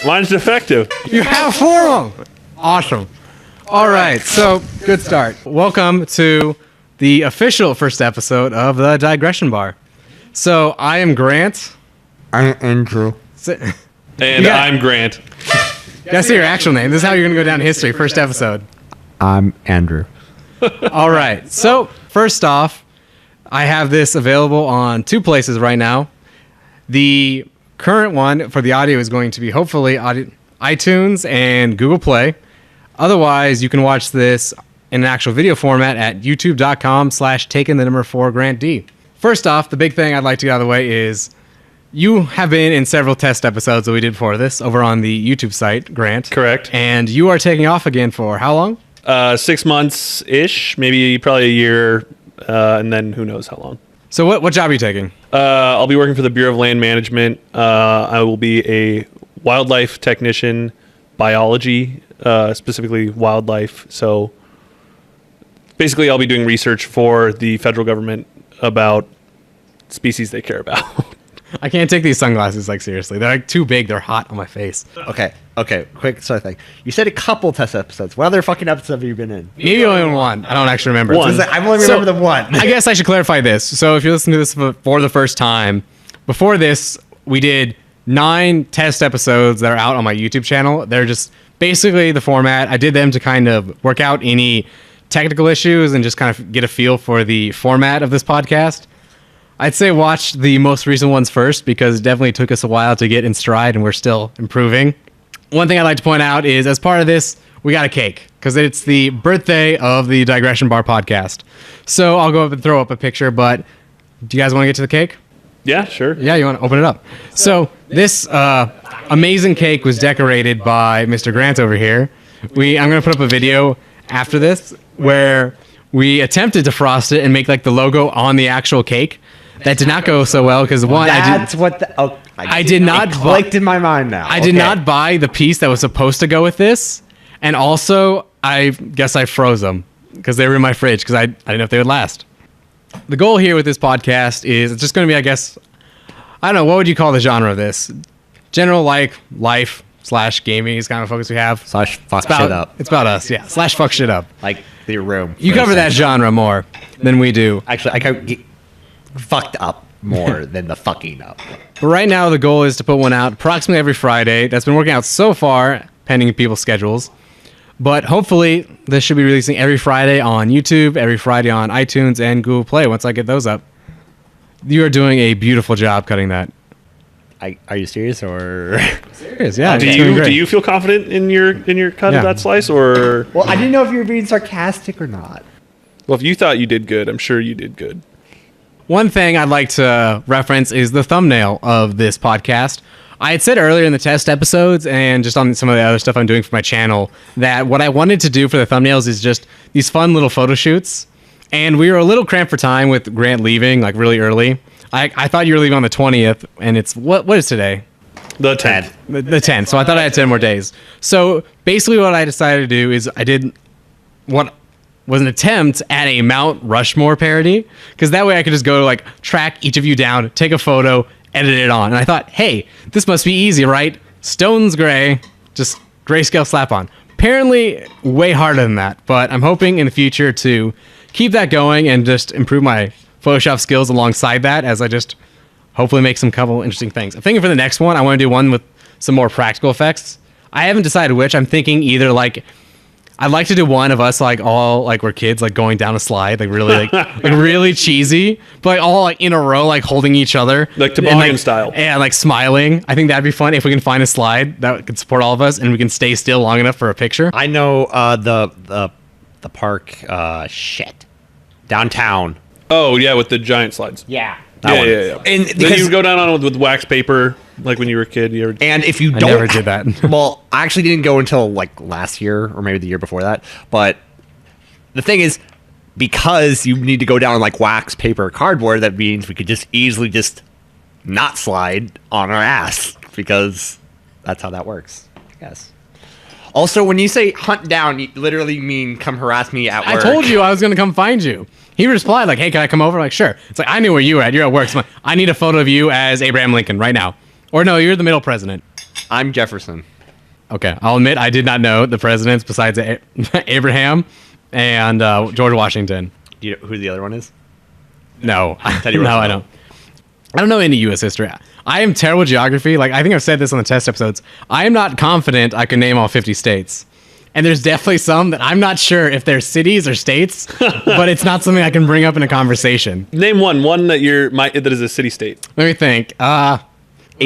Mine's defective. You have 4 of them. Awesome. All right, so good start. Welcome to the official first episode of the Digression Bar. So I am Grant. I'm Andrew. And I'm Grant. Gotta say your actual name. This is how you're gonna go down in history. First episode. I'm Andrew. All right. So first off, I have this available on 2 places right now. The current one for the audio is going to be hopefully iTunes and Google Play. Otherwise, you can watch this in an actual video format at youtube.com/taking4grantd. First off, the big thing I'd like to get out of the way is you have been in several test episodes that we did before this over on the YouTube site, Grant. Correct. And you are taking off again for how long? 6 months-ish, maybe probably a year, and then who knows how long. So what job are you taking? I'll be working for the Bureau of Land Management. I will be a wildlife technician, biology, specifically wildlife. So basically I'll be doing research for the federal government about species they care about. I can't take these sunglasses seriously. They're too big. They're hot on my face. Okay, quick sort of thing. You said a couple test episodes. What other fucking episodes have you been in? Maybe only one. I don't actually remember. One. I've only remember the one. I guess I should clarify this. So if you're listening to this for the first time, before this, we did 9 test episodes that are out on my YouTube channel. They're just basically the format. I did them to kind of work out any technical issues and just kind of get a feel for the format of this podcast. I'd say watch the most recent ones first because it definitely took us a while to get in stride and we're still improving. One thing I'd like to point out is as part of this, we got a cake because it's the birthday of the Digression Bar podcast. So I'll go up and throw up a picture, but do you guys want to get to the cake? Yeah, sure. Yeah, you want to open it up. So this amazing cake was decorated by Mr. Grant over here. I'm going to put up a video after this where we attempted to frost it and make the logo on the actual cake. That did not go so well because I did not clicked in my mind now. I did not buy the piece that was supposed to go with this, and also I guess I froze them because they were in my fridge because I didn't know if they would last. The goal here with this podcast is it's just going to be, I guess, I don't know, what would you call the genre of this? General life/gaming is kind of focus we have. / fuck shit up. It's about us, yeah. / fuck shit up. Like the room. You cover that genre more than we do. Actually, I could get fucked up more than the fucking up. But right now, the goal is to put one out approximately every Friday. That's been working out so far, pending people's schedules. But hopefully, this should be releasing every Friday on YouTube, every Friday on iTunes and Google Play once I get those up. You are doing a beautiful job cutting that. Are you serious or? Serious, yeah. Do you feel confident in your cut of that slice, or? Well, I didn't know if you were being sarcastic or not. Well, if you thought you did good, I'm sure you did good. One thing I'd like to reference is the thumbnail of this podcast. I had said earlier in the test episodes and just on some of the other stuff I'm doing for my channel that what I wanted to do for the thumbnails is just these fun little photo shoots. And we were a little cramped for time with Grant leaving really early. I thought you were leaving on the 20th, and it's what is today? The 10th. The 10th. So I thought I had 10 more days. So basically what I decided to do is I did what was an attempt at a Mount Rushmore parody, because that way I could just go track each of you down, take a photo, edit it on. And I thought, hey, this must be easy, right? Stone's gray, just grayscale slap on. Apparently way harder than that, but I'm hoping in the future to keep that going and just improve my Photoshop skills alongside that as I just hopefully make some couple interesting things. I'm thinking for the next one, I want to do one with some more practical effects. I haven't decided which. I'm thinking either I'd like to do one of us all we're kids going down a slide really really cheesy, but all in a row holding each other toboggan style. Yeah, smiling. I think that'd be fun if we can find a slide that could support all of us and we can stay still long enough for a picture. I know the park downtown. Oh yeah, with the giant slides. Yeah. Yeah. And then you would go down on it with wax paper, when you were a kid. And if you I never did that. Well, I actually didn't go until last year or maybe the year before that. But the thing is, because you need to go down on wax paper, cardboard, that means we could just easily not slide on our ass because that's how that works. I guess. Also, when you say hunt down, you literally mean come harass me at work. I told you I was going to come find you. He replied hey, can I come over? Sure. It's I knew where you were at. You're at work. So I need a photo of you as Abraham Lincoln right now. Or no, you're the middle president. I'm Jefferson. Okay, I'll admit I did not know the presidents besides Abraham and George Washington. Do you know who the other one is? No, Teddy no, I Roosevelt. don't. I don't know any U.S. history. I am terrible at geography. Like, I think I've said this on the test episodes. I am not confident I can name all 50 states. And there's definitely some that I'm not sure if they're cities or states, but it's not something I can bring up in a conversation. Name one that that is a city state. Let me think. A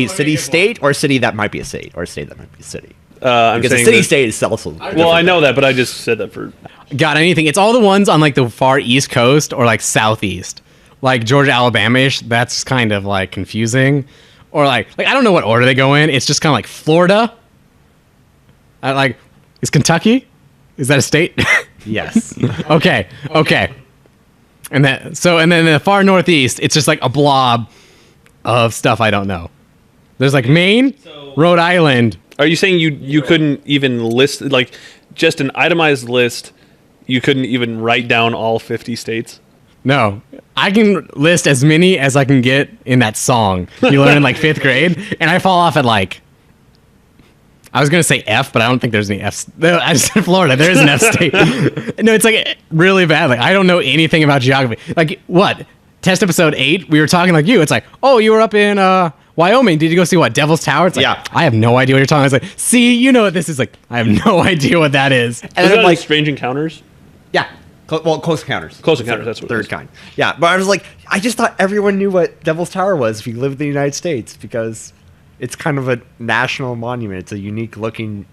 city-state or a city that might be a state or a state that might be a city. I'm Because a saying city-state is also... Well, I know that, but I just said that for. Got anything? It's all the ones on like the far east coast or like southeast, like Georgia, Alabama-ish. That's kind of like confusing, or like I don't know what order they go in. It's just kind of like Florida. Is Kentucky? Is that a state? Yes. Okay. And then in the far northeast, it's just like a blob of stuff I don't know. There's like Maine, Rhode Island. Are you saying you couldn't even list, like, just an itemized list? You couldn't even write down all 50 states? No, I can list as many as I can get in that song you learn in like 5th grade, and I fall off at like, I was gonna say F, but I don't think there's any Fs. No, I just said Florida. There is an F state. No, it's like really bad. Like, I don't know anything about geography. Like, what? Test episode 8, we were talking like you. It's like, oh, you were up in Wyoming. Did you go see what, Devil's Tower? It's like, Yeah. I have no idea what you're talking about. I was like, see, you know what this is. Like, I have no idea what that is. And Is then that like, Strange Encounters? yeah. Close Encounters. Close Encounters, that's what it Third is. kind. Yeah, but I was like, I just thought everyone knew what Devil's Tower was if you lived in the United States because it's kind of a national monument. It's a unique looking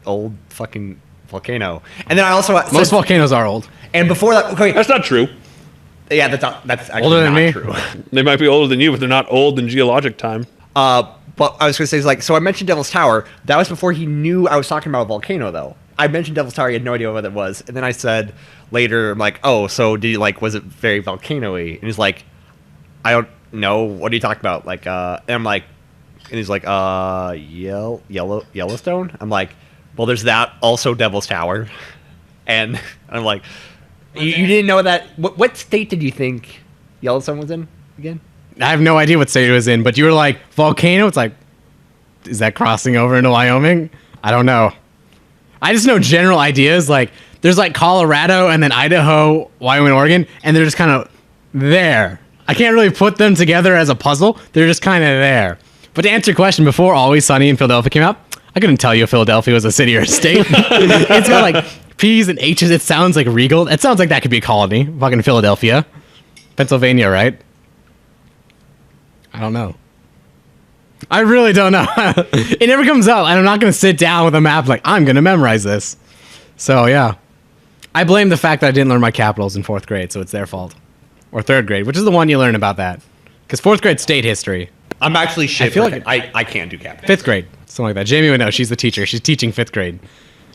old fucking volcano. And then I also Most volcanoes are old. and before that, okay, That's not true. yeah, that's actually Older than not me? true. They might be older than you, but they're not old in geologic time. But I was going to say, like, so I mentioned Devil's Tower. That was before he knew I was talking about a volcano, though. I mentioned Devil's Tower. He had no idea what it was. And then I said later, I'm like, oh, so did you, like, was it very volcano-y? And he's like, I don't know. What are you talking about? Like, and I'm like, and he's like, Yellowstone? I'm like, well, there's that. Also Devil's Tower. And I'm like, you didn't know that? What state did you think Yellowstone was in again? I have no idea what state it was in, but you were like, volcano? It's like, is that crossing over into Wyoming? I don't know. I just know general ideas. Like, there's like Colorado and then Idaho, Wyoming, Oregon, and they're just kind of there. I can't really put them together as a puzzle. They're just kind of there. But to answer your question, before Always Sunny in Philadelphia came out, I couldn't tell you if Philadelphia was a city or a state. It's got like P's and H's. It sounds like Regal. It sounds like that could be a colony. Fucking Philadelphia. Pennsylvania, right? I don't know. I really don't know. It never comes up, and I'm not going to sit down with a map like, I'm going to memorize this. So, yeah. I blame the fact that I didn't learn my capitals in 4th grade, so it's their fault. Or 3rd grade, which is the one you learn about that. Because 4th grade state history. I'm actually shit. I feel like I can't do capital. 5th grade, something like that. Jamie would know. She's the teacher. She's teaching 5th grade.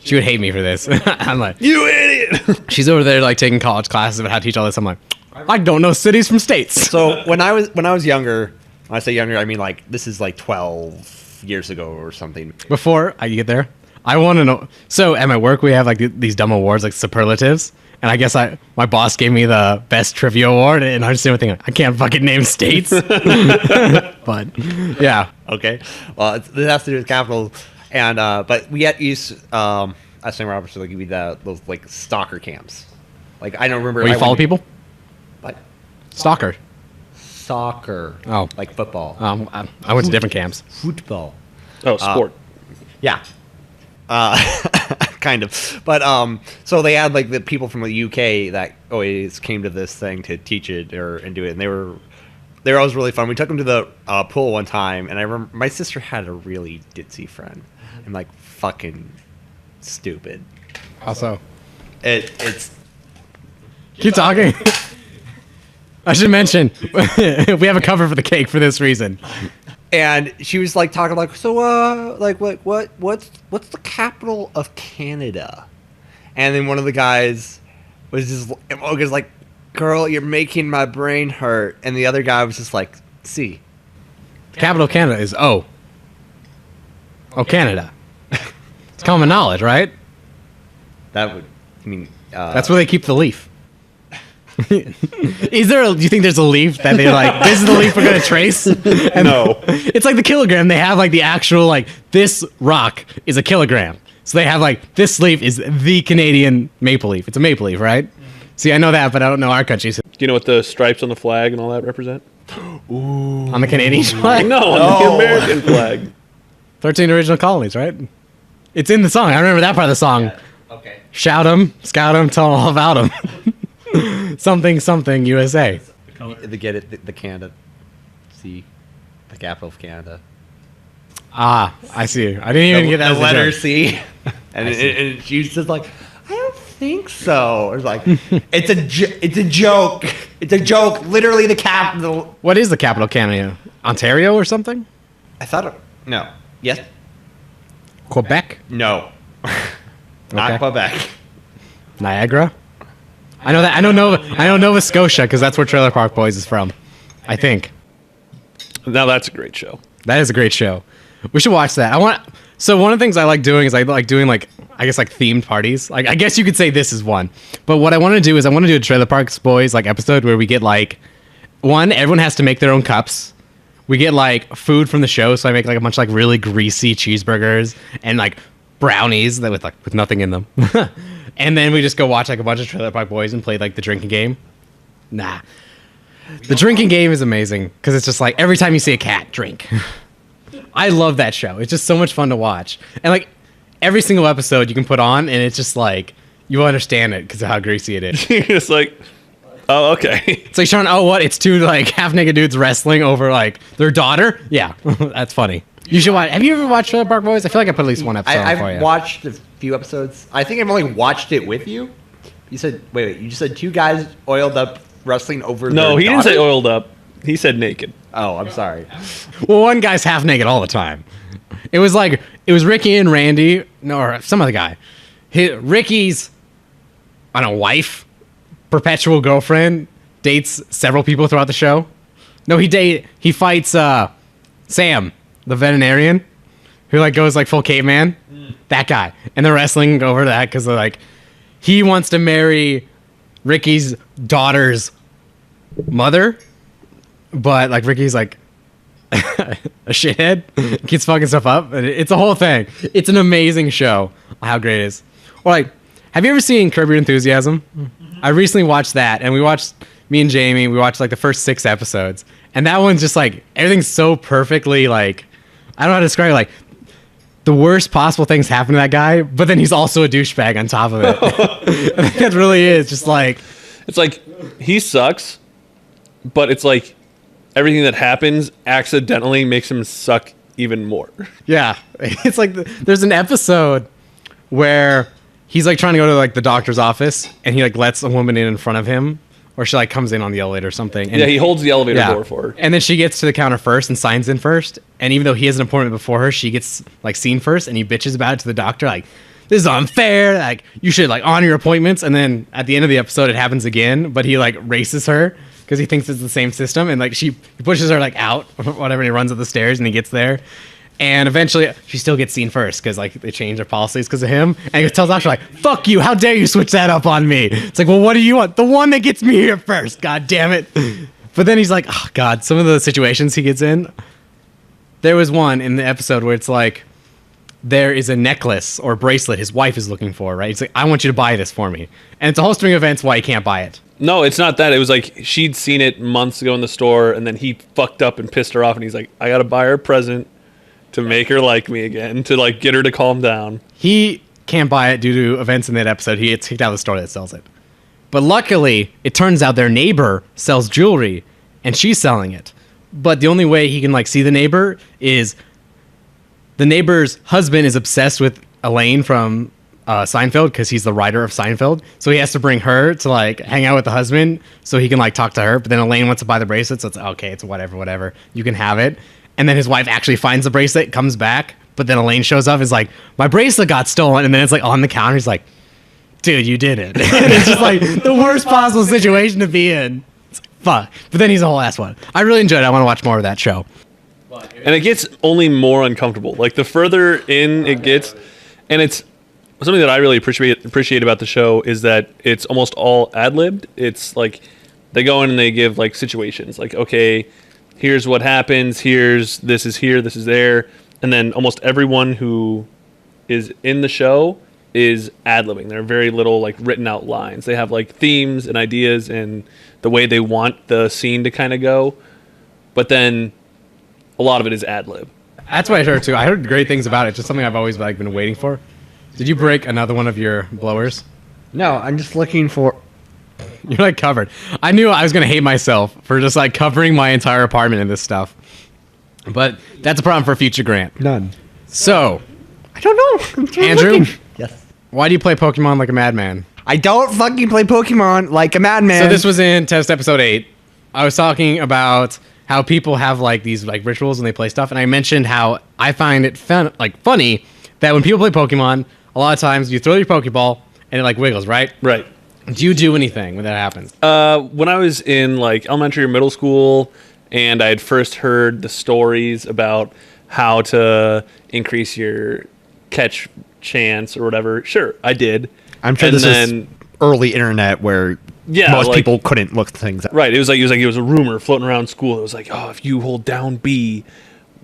She would hate me for this. I'm like, You idiot! she's over there like taking college classes about how to teach all this. I'm like, I don't know cities from states. So when I was younger, when I say younger, I mean like this is like 12 years ago or something. Before I get there, I want to know. So at my work, we have like these dumb awards, like superlatives. And I guess my boss gave me the best trivia award, and I'm just sitting there thinking, I can't fucking name states. But yeah, Okay, well it has to do with capital, and but we had used at St. Robert's to give you those like stalker camps. Like I don't remember. where you I follow went- people, What? stalker. Soccer. Oh. Like football. I went to different camps. Football. Oh, sport. Yeah. Kind of. But so they had like the people from the UK that always came to this thing to teach it and do it, and they were always really fun. We took them to the pool one time, and I remember my sister had a really ditzy friend. I'm like fucking stupid. Also, It's keep talking. I should mention we have a cover for the cake for this reason. and she was like talking like, so like what's the capital of Canada? And then one of the guys was just like, girl, you're making my brain hurt. And the other guy was just like, C. The capital of Canada is O. Oh, Canada. It's common knowledge, right? That would I mean That's where they keep the leaf. Is there? Do you think there's a leaf that they like? This is the leaf we're gonna trace. And No. it's like the kilogram. They have like the actual like this rock is a kilogram. So they have like this leaf is the Canadian maple leaf. It's a maple leaf, right? See, I know that, but I don't know our country's. Do you know what the stripes on the flag and all that represent? On the Canadian flag? No, on the American flag. 13 original colonies, right? It's in the song. I remember that part of the song. Okay. Shout 'em, scout 'em, tell 'em all about 'em. Something, something, USA. They get it. The Canada. See, the capital of Canada. Ah, I see. I didn't even get that. The as a letter joke. C. And she's just like, I don't think so. Or it's like, it's a joke. It's a joke. Literally the capital. What is the capital of Canada? Ontario or something? I thought, no. Yes. Quebec? No. Not Okay. Quebec. Niagara? I know that. I know Nova Scotia because that's where Trailer Park Boys is from. I think. Now that's a great show. That is a great show. We should watch that. So one of the things I like doing is I like doing like I guess like themed parties. Like I guess you could say this is one. But what I want to do is I want to do a Trailer Park Boys like episode where we get like everyone has to make their own cups. We get like food from the show, so I make like a bunch of like really greasy cheeseburgers and like brownies that with nothing in them. And then we just go watch like a bunch of Trailer Park Boys and play like the drinking game. Nah. The drinking game is amazing because it's just like every time you see a cat, drink. I love that show. It's just so much fun to watch. And like every single episode you can put on and it's just like you understand it because of how greasy it is. You're just like, oh, okay. It's like, Sean, oh, what? It's two like half naked dudes wrestling over like their daughter? Yeah, that's funny. You should watch. Have you ever watched Trailer Park Boys? I feel like I put at least one episode on for you. I've watched a few episodes. I think I've only watched it with you. You said, wait, you just said two guys oiled up wrestling over No, their he didn't say daughter? oiled up. He said naked. Oh, I'm sorry. Well, one guy's half naked all the time. It was Ricky and Randy, no, or some other guy. Ricky's, I don't know, wife, perpetual girlfriend, dates several people throughout the show. No, he fights Sam, the veterinarian, who like goes like full caveman. That guy, and they're wrestling over that because they're like, he wants to marry Ricky's daughter's mother, but like Ricky's like a shithead, keeps fucking stuff up, and it's a whole thing. It's an amazing show. How great it is. Or like, have you ever seen Curb Your Enthusiasm? I recently watched that, and me and Jamie, we watched like the first 6 episodes, and that one's just like everything's so perfectly like, I don't know how to describe it, like the worst possible things happen to that guy, but then he's also a douchebag on top of it. I think that really is just like, It's like he sucks, but it's like everything that happens accidentally makes him suck even more. yeah, it's like there's an episode where he's like trying to go to like the doctor's office, and he like lets a woman in front of him, or she like comes in on the elevator or something. And Yeah, he holds the elevator door for her. And then she gets to the counter first and signs in first. And even though he has an appointment before her, she gets like seen first, and he bitches about it to the doctor, like, this is unfair. Like, you should like honor your appointments. And then at the end of the episode, it happens again, but he like races her because he thinks it's the same system. And like he pushes her like out, whatever. And he runs up the stairs and he gets there. And eventually, she still gets seen first because like they change their policies because of him. And he tells the doctor like, "Fuck you! How dare you switch that up on me?" It's like, well, what do you want? The one that gets me here first. God damn it! But then he's like, oh God, some of the situations he gets in. There was one in the episode where it's like, there is a necklace or bracelet his wife is looking for, right? He's like, I want you to buy this for me. And it's a whole string of events why he can't buy it. No, it's not that. It was like she'd seen it months ago in the store, and then he fucked up and pissed her off, and he's like, I gotta buy her a present to make her like me again, to like get her to calm down. He can't buy it due to events in that episode. He gets kicked out of the store that sells it. But luckily, it turns out their neighbor sells jewelry, and she's selling it. But the only way he can like see the neighbor is the neighbor's husband is obsessed with Elaine from Seinfeld because he's the writer of Seinfeld. So he has to bring her to like hang out with the husband so he can like talk to her. But then Elaine wants to buy the bracelet, so it's okay, it's whatever. You can have it. And then his wife actually finds the bracelet, comes back, but then Elaine shows up, is like, my bracelet got stolen. And then it's like on the counter, he's like, dude, you did it. And it's just like the worst possible situation to be in. It's like, fuck. But then he's a whole ass one. I really enjoyed it. I want to watch more of that show. And it gets only more uncomfortable. Like the further in it gets, and it's something that I really appreciate about the show is that it's almost all ad-libbed. It's like they go in and they give like situations, like, okay, here's what happens, this is here, this is there, and then almost everyone who is in the show is ad-libbing. There are very little like written out lines. They have like themes and ideas and the way they want the scene to kind of go, but then a lot of it is ad-lib. That's what I heard too. I heard great things about it. Just something I've always like been waiting for. Did you break another one of your blowers? No, I'm just looking for. You're like covered. I knew I was gonna hate myself for just like covering my entire apartment in this stuff. But that's a problem for a future grant. None. So, I don't know. I'm still Andrew? looking. Yes. why do you play Pokemon like a madman? I don't fucking play Pokemon like a madman. So this was in test episode 8. I was talking about how people have like these like rituals when they play stuff, and I mentioned how I find it funny that when people play Pokemon, a lot of times you throw your Pokeball and it like wiggles, right? Right. Do you do anything when that happens? When I was in like elementary or middle school, and I had first heard the stories about how to increase your catch chance or whatever, sure, I did. I'm sure this is early internet where most people couldn't look things up. Right. It was a rumor floating around school. It was like, oh, if you hold down B,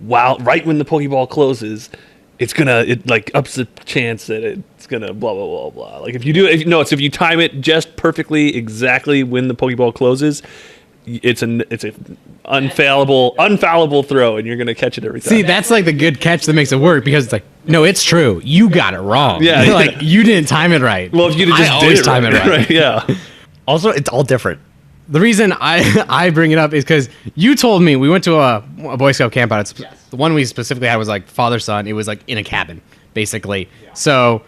right when the Pokeball closes, it like ups the chance that it's gonna blah blah blah blah. Like if you time it just perfectly exactly when the Pokeball closes, it's an unfallible throw, and you're gonna catch it every time. See, that's like the good catch that makes it work, because it's like, no, it's true. You got it wrong. Yeah, yeah. Like you didn't time it right. Well, if you just always time it right. Yeah. Also, it's all different. The reason I bring it up is because you told me we went to a Boy Scout camp out. The one we specifically had was like father-son. It was like in a cabin, basically. Yeah. So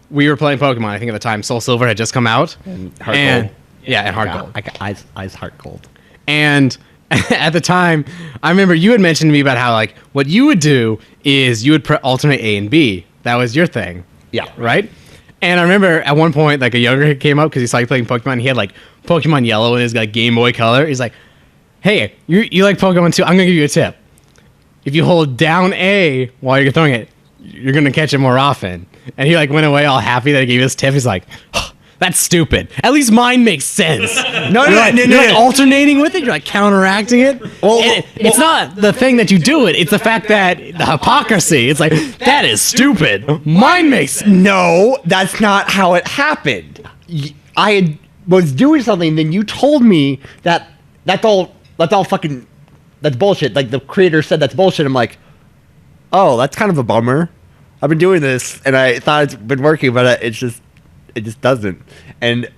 we were playing Pokemon. I think at the time Soul Silver had just come out. And Heart Gold. Yeah, and Heart Gold. I got eyes Heart Gold. And at the time, I remember you had mentioned to me about how like what you would do is you would alternate A and B. That was your thing. Yeah. Right? And I remember at one point, like a younger kid came up because he saw you playing Pokemon. And he had like Pokemon Yellow in his like Game Boy Color. He's like, "Hey, you like Pokemon too? I'm gonna give you a tip. If you hold down A while you're throwing it, you're gonna catch it more often." And he like went away all happy that I gave you this tip. He's like, oh, "That's stupid. At least mine makes sense." No, you're like alternating with it. You're like counteracting it. It's not the thing that you do it. It's the fact that the hypocrisy. It's like, that is stupid. Mine makes No, that's not how it happened. I was doing something, then you told me that that's all fucking, that's bullshit. Like the creator said that's bullshit. I'm like, oh, that's kind of a bummer. I've been doing this and I thought it's been working, but it just doesn't.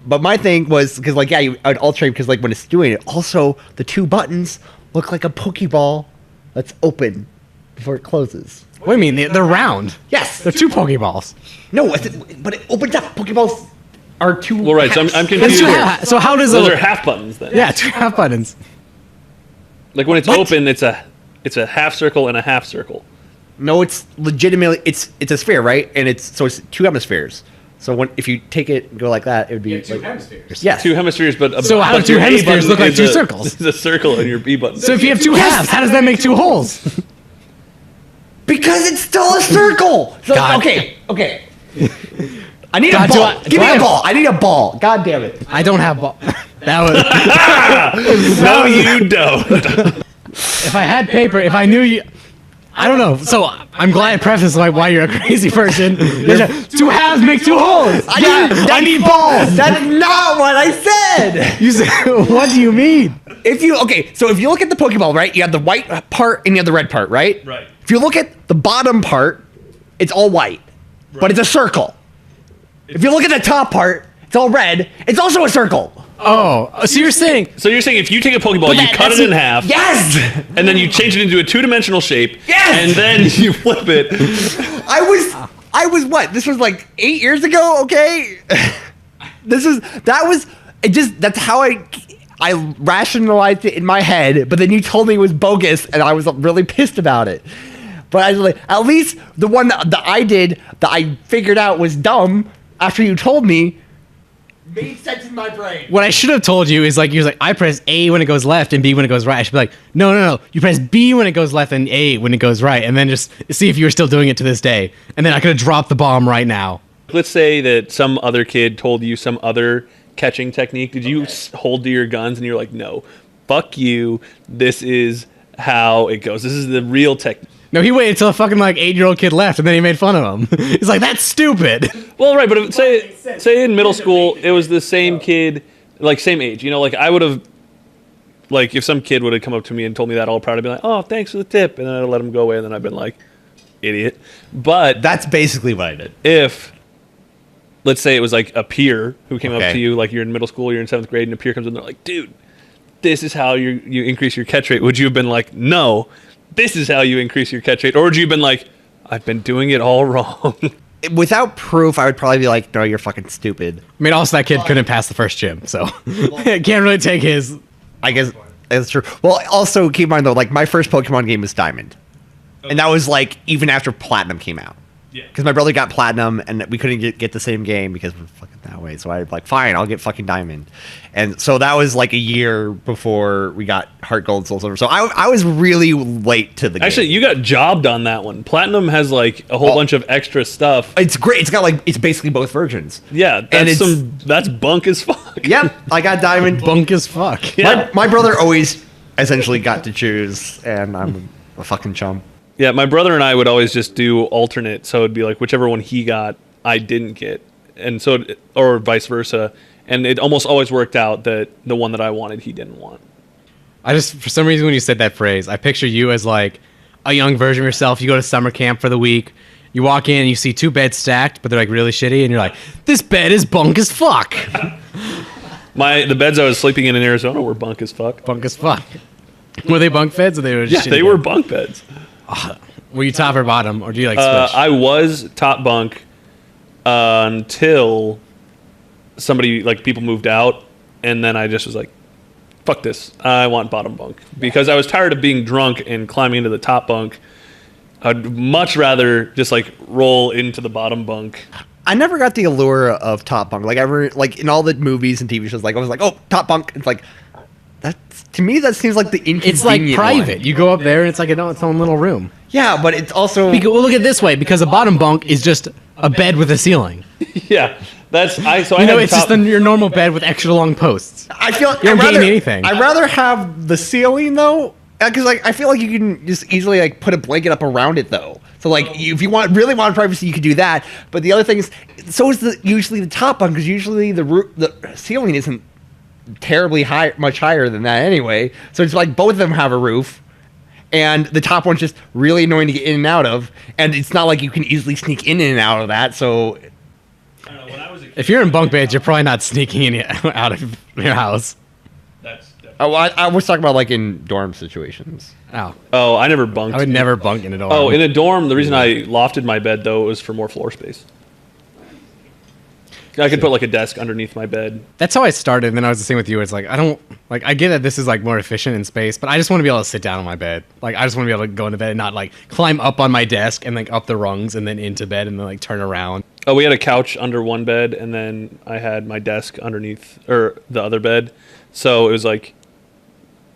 But my thing was because like, yeah, I would alternate because like when it's doing it, also the two buttons look like a Pokeball that's open before it closes. What do you mean? They're round. Yes, they're two Pokeballs. No, but it opens up. Pokeballs are two. Well, right. So I'm confused. So how does those are half buttons then? Yeah, two half buttons. Like when it's open, it's a half circle and a half circle. No, it's legitimately it's a sphere, right? And it's two hemispheres. So if you take it and go like that, it would be two hemispheres. Yes, two hemispheres. But so how do two hemispheres look like two circles? It's a circle and your B button. So if you have two halves, how does that make two holes? Because it's still a circle. So, okay. I need a ball. Give me a ball. I need a ball. God damn it. I don't have ball. That was no, you don't. If I had paper, if I knew you. I don't know. So I'm glad I prefaced like why you're a crazy person. Two halves make two holes. I need balls. That is not what I said. You said, what do you mean? So if you look at the Pokeball, right, you have the white part and you have the red part, right? Right. If you look at the bottom part, it's all white, but it's a circle. If you look at the top part, it's all red. It's also a circle. Oh, so you're saying if you take a Pokeball, you cut it in half. Yes. And then you change it into a two-dimensional shape. Yes. And then you flip it. I was what? This was like 8 years ago, okay? That's how I rationalized it in my head, but then you told me it was bogus and I was really pissed about it. But I was like, at least the one that I figured out was dumb after you told me made sense in my brain. What I should have told you is like, you're like, I press A when it goes left and B when it goes right. I should be like, no. You press B when it goes left and A when it goes right. And then just see if you were still doing it to this day. And then I could have dropped the bomb right now. let's say that some other kid told you some other catching technique. Did you hold to your guns and you're like, no, fuck you. This is how it goes. This is the real technique. No, he waited until a fucking like 8-year-old kid left, and then he made fun of him. He's like, "That's stupid." Well, right, but say in middle school, it was the same kid, like same age. You know, like I would have, like if some kid would have come up to me and told me that all proud, I'd be like, "Oh, thanks for the tip," and then I'd let him go away, and then I've been like, "Idiot." But That's basically what I did. if, let's say it was like a peer who came up Okay. to you, like you're in middle school, you're in 7th grade, and a peer comes in, they're like, "Dude, this is how you increase your catch rate." Would you have been like, "No, this is how you increase your catch rate," or would you have been like, "I've been doing it all wrong"? Without proof, I would probably be like, no, you're fucking stupid. I mean, also that kid couldn't pass the first gym, so can't really take his. I guess that's true. Well, also keep in mind though, like my first Pokemon game was Diamond, and that was like even after Platinum came out. Yeah. Because my brother got Platinum, and we couldn't get the same game because we're fucking that way. So I was like, fine, I'll get fucking Diamond. And so that was like a year before we got Heart Gold, Soul Silver. So I was really late to the game. Actually, you got jobbed on that one. Platinum has like a whole bunch of extra stuff. It's great. It's got like it's basically both versions. Yeah, And that's bunk as fuck. Yep, I got Diamond. Bunk as fuck. Yeah. My brother always essentially got to choose, and I'm a fucking chum. Yeah, my brother and I would always just do alternate, so it'd be like whichever one he got, I didn't get, and so or vice versa, and it almost always worked out that the one that I wanted he didn't want. I just, for some reason, when you said that phrase, I picture you as like a young version of yourself. You go to summer camp for the week. You walk in and you see 2 beds stacked, but they're like really shitty, and you're like, "This bed is bunk as fuck." The beds I was sleeping in Arizona were bunk as fuck. Bunk as fuck. Were they bunk beds or they were Yeah, just shitty they were beds? bunk beds. Were you top or bottom, or do you like switch? I was top bunk until somebody, like people moved out, and then I just was like, fuck this, I want bottom bunk. Because I was tired of being drunk and climbing into the top bunk. I'd much rather just like roll into the bottom bunk. I never got the allure of top bunk. Like ever, like in all the movies and TV shows, like I was like, oh, top bunk. It's like that's to me that seems like the inconvenient It's like private. one. You go up there and it's like its own little room. Yeah, but it's also Well, look at it this way, because a bottom bunk is just a bed with a ceiling. Yeah, that's I. So I You know, had it's top, just your normal bed with extra long posts. I feel You don't gain anything. I'd rather have the ceiling though, because like I feel like you can just easily like put a blanket up around it though. So like if you really want privacy, you could do that. But the other thing is, so is usually the top bunk, because usually the ceiling isn't terribly high, much higher than that anyway. So it's like both of them have a roof, and the top one's just really annoying to get in and out of, and it's not like you can easily sneak in and out of that. So I don't know, when I was a kid, If you're in bunk beds, you're probably not sneaking in out of your house. that's I was talking about like in dorm situations. Oh, I never bunked. I would never bunk in a dorm. Oh, in a dorm, the reason I lofted my bed though was for more floor space. I could put like a desk underneath my bed. That's how I started, and then I was the same with you. It's like, I don't, like, I get that this is like more efficient in space, but I just want to be able to sit down on my bed. Like, I just want to be able to go into bed and not like climb up on my desk and like up the rungs and then into bed and then like turn around. Oh, we had a couch under one bed, and then I had my desk underneath or the other bed. So it was like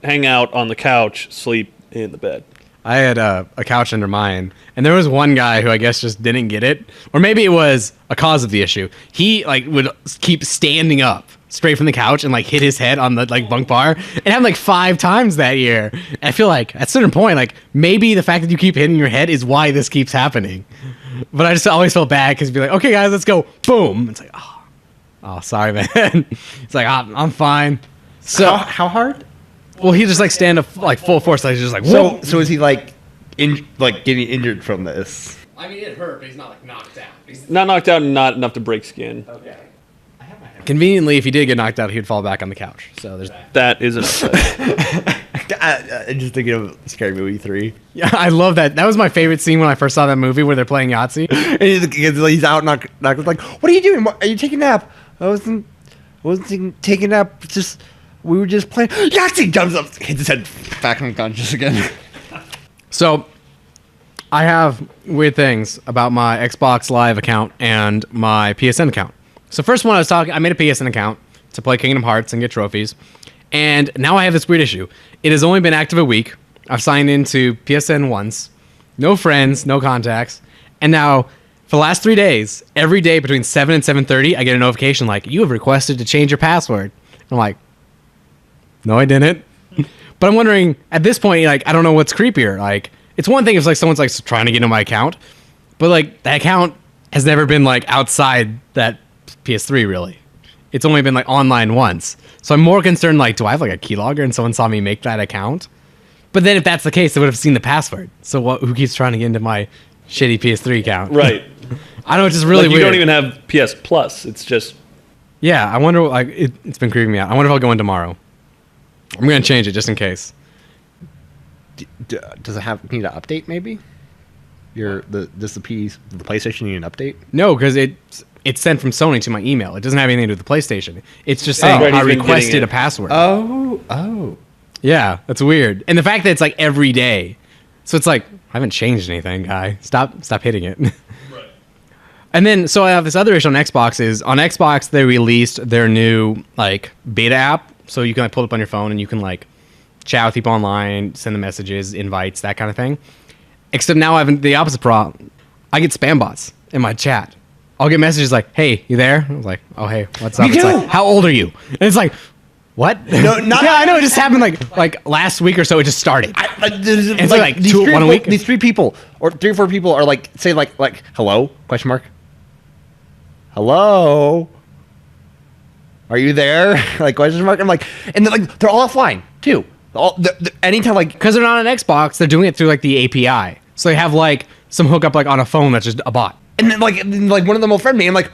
hang out on the couch, sleep in the bed. I had a couch under mine, and there was one guy who I guess just didn't get it, or maybe it was a cause of the issue. He like would keep standing up straight from the couch and like hit his head on the like bunk bar. It happened like 5 times that year. And I feel like at a certain point, like maybe the fact that you keep hitting your head is why this keeps happening. But I just always felt bad because be like, okay, guys, let's go. Boom. It's like, oh, sorry, man. It's like, I'm fine. So How hard? well, he just like stand up like full force, like he's just like, whoa. So is he like getting injured from this? I mean, it hurt, but he's not like knocked out. Not knocked out and not enough to break skin. Okay. Conveniently, if he did get knocked out, he'd fall back on the couch. So there's That is an upset. Just thinking of Scary Movie 3. yeah, I love that. That was my favorite scene when I first saw that movie where they're playing Yahtzee. And he's out knocked like, what are you doing? Are you taking a nap? I wasn't taking a nap. We were just playing. Yahtzee jumps up, hits his head back unconscious again. So I have weird things about my Xbox Live account and my PSN account. So first one I made a PSN account to play Kingdom Hearts and get trophies. And now I have this weird issue. It has only been active a week. I've signed into PSN once. No friends, no contacts. And now For the last 3 days, every day between 7 and 7:30, I get a notification like, you have requested to change your password. I'm like, no, I didn't. But I'm wondering, at this point, like, I don't know what's creepier. Like, it's one thing if like someone's like trying to get into my account, but like that account has never been like outside that PS3 really. It's only been like online once. So I'm more concerned like, do I have like a keylogger and someone saw me make that account? But then if that's the case, they would have seen the password. So who keeps trying to get into my shitty PS3 account? Right. I know, it's just really Like, you weird. don't even have PS Plus. It's just Yeah, I wonder, like, it's been creeping me out. I wonder if I'll go in tomorrow. I'm going to change it just in case. Does it need an update? Maybe. Does the PlayStation need an update? No, because it's sent from Sony to my email. It doesn't have anything to do with the PlayStation. It's just saying Right, I he's been getting requested it. a password. Oh. Yeah, that's weird. And the fact that it's like every day. So it's like, I haven't changed anything, guy. Stop hitting it. right. And then, so I have this other issue on Xbox is, on Xbox, they released their new, like, beta app. So you can, like, pull it up on your phone and you can, like, chat with people online, send them messages, invites, that kind of thing. Except now I have the opposite problem. I get spam bots in my chat. I'll get messages like, hey, you there? I was like, oh, hey, what's up? Me It's too. like, how old are you? And it's like, what? No, not- yeah, I know. It just happened like last week or so. It just started. It's like these 1 a week? These 3 people or 3 or 4 people are like say like hello ? Hello. Are you there? Like question mark. I'm like, and they're all offline too. Anytime like Because they're not on Xbox, they're doing it through like the API. So they have like some hookup like on a phone that's just a bot. and then like one of them will friend me. I'm like,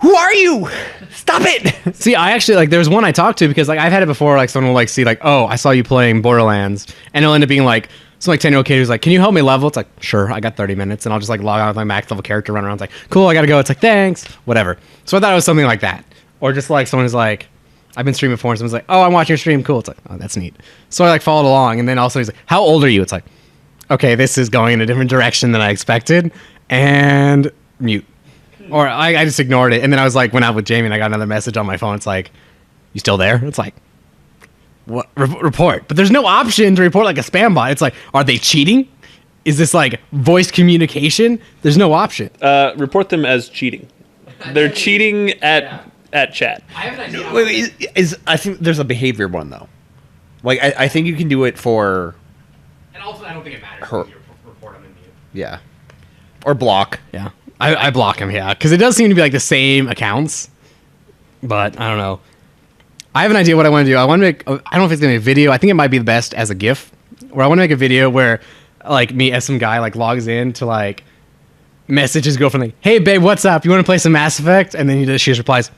who are you? Stop it. See, I actually like there was one I talked to because like I've had it before. Like someone will like see like, oh, I saw you playing Borderlands, and it'll end up being like some like 10-year-old kid who's like, can you help me level? It's like, sure, I got 30 minutes, and I'll just like log on with my max level character, run around. It's like, cool, I gotta go. It's like, thanks, whatever. So I thought it was something like that, or just like someone who's like, I've been streaming before, and someone's like, oh, I'm watching your stream, cool. It's like, oh, that's neat. So I like followed along, and then also he's like, how old are you? It's like, okay, this is going in a different direction than I expected, and mute. Or I just ignored it, and then I was like, went out with Jamie, and I got another message on my phone. It's like, you still there? It's like, what? Report. But there's no option to report like a spam bot. It's like, are they cheating? Is this like voice communication? There's no option. Report them as cheating. They're cheating at chat. I have an idea. Wait, I think there's a behavior one though. Like I think you can do it for And also, I don't think it matters. Her- if you report them in mute. yeah, or block. Yeah, I block him. Yeah, because it does seem to be like the same accounts, but I don't know. I have an idea what I want to do. I want to make. I don't know if it's gonna be a video. I think it might be the best as a GIF. Where I want to make a video where, like, me as some guy like logs in to like message his girlfriend like, "Hey babe, what's up? You want to play some Mass Effect?" And then she just replies,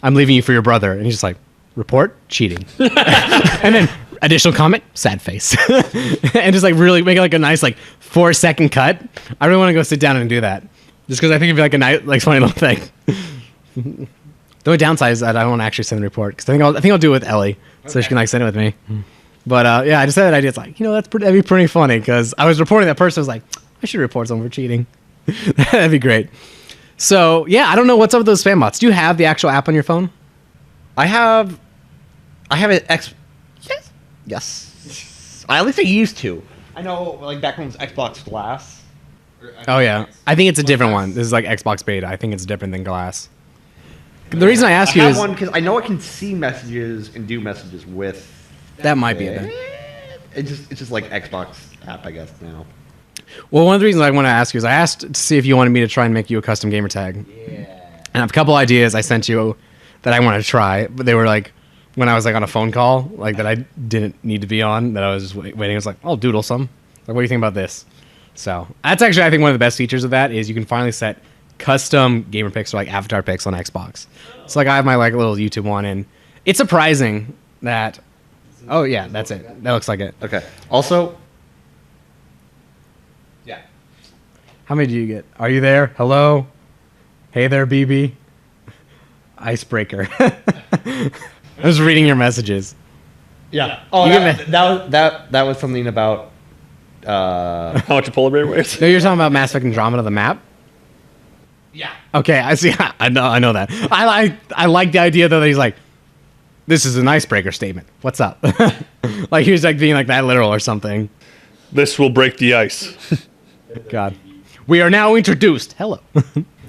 "I'm leaving you for your brother." And he's just like, "Report cheating." And then additional comment, sad face, and just like really make it like a nice like 4-second cut. I really want to go sit down and do that, just because I think it'd be like a nice, like funny little thing. The only downside is that I don't actually send the report because I think I'll do it with Ellie, so she can like send it with me. But yeah, I just had that idea. It's like, that'd be pretty funny because I was reporting that person. I was like, I should report someone for cheating. That'd be great. So yeah, I don't know what's up with those spam bots. Do you have the actual app on your phone? I have an Yes. At least I used to. I know, like back when it was Xbox Glass. Oh yeah, I think it's a different one. This is like Xbox Beta. I think it's different than Glass. The reason I ask I you have is one because I know I can see messages and do messages with. that might be it. It's just like Xbox app, I guess now. Well, one of the reasons I want to ask you is I asked to see if you wanted me to try and make you a custom gamer tag. Yeah. And I have a couple ideas I sent you that I want to try, but they were like when I was like on a phone call, like that I didn't need to be on, that I was just waiting. I was like, I'll doodle some. Like, what do you think about this? So that's actually, I think, one of the best features of that is you can finally set custom gamer pics or like avatar pics on Xbox. So like I have my like little YouTube one, and it's surprising that. Oh yeah, that's it. That looks like it. Okay. Also. Yeah. How many do you get? Are you there? Hello? Hey there, BB. Icebreaker. I was reading your messages. Yeah. Oh, You that was something about. How much a polar bear weighs? No, you're talking about Mass Effect Andromeda, the map? Yeah. Okay, I see. I know that. I like the idea though that he's like, this is an icebreaker statement. What's up? Like he was like being like that literal or something. This will break the ice. God. We are now introduced. Hello.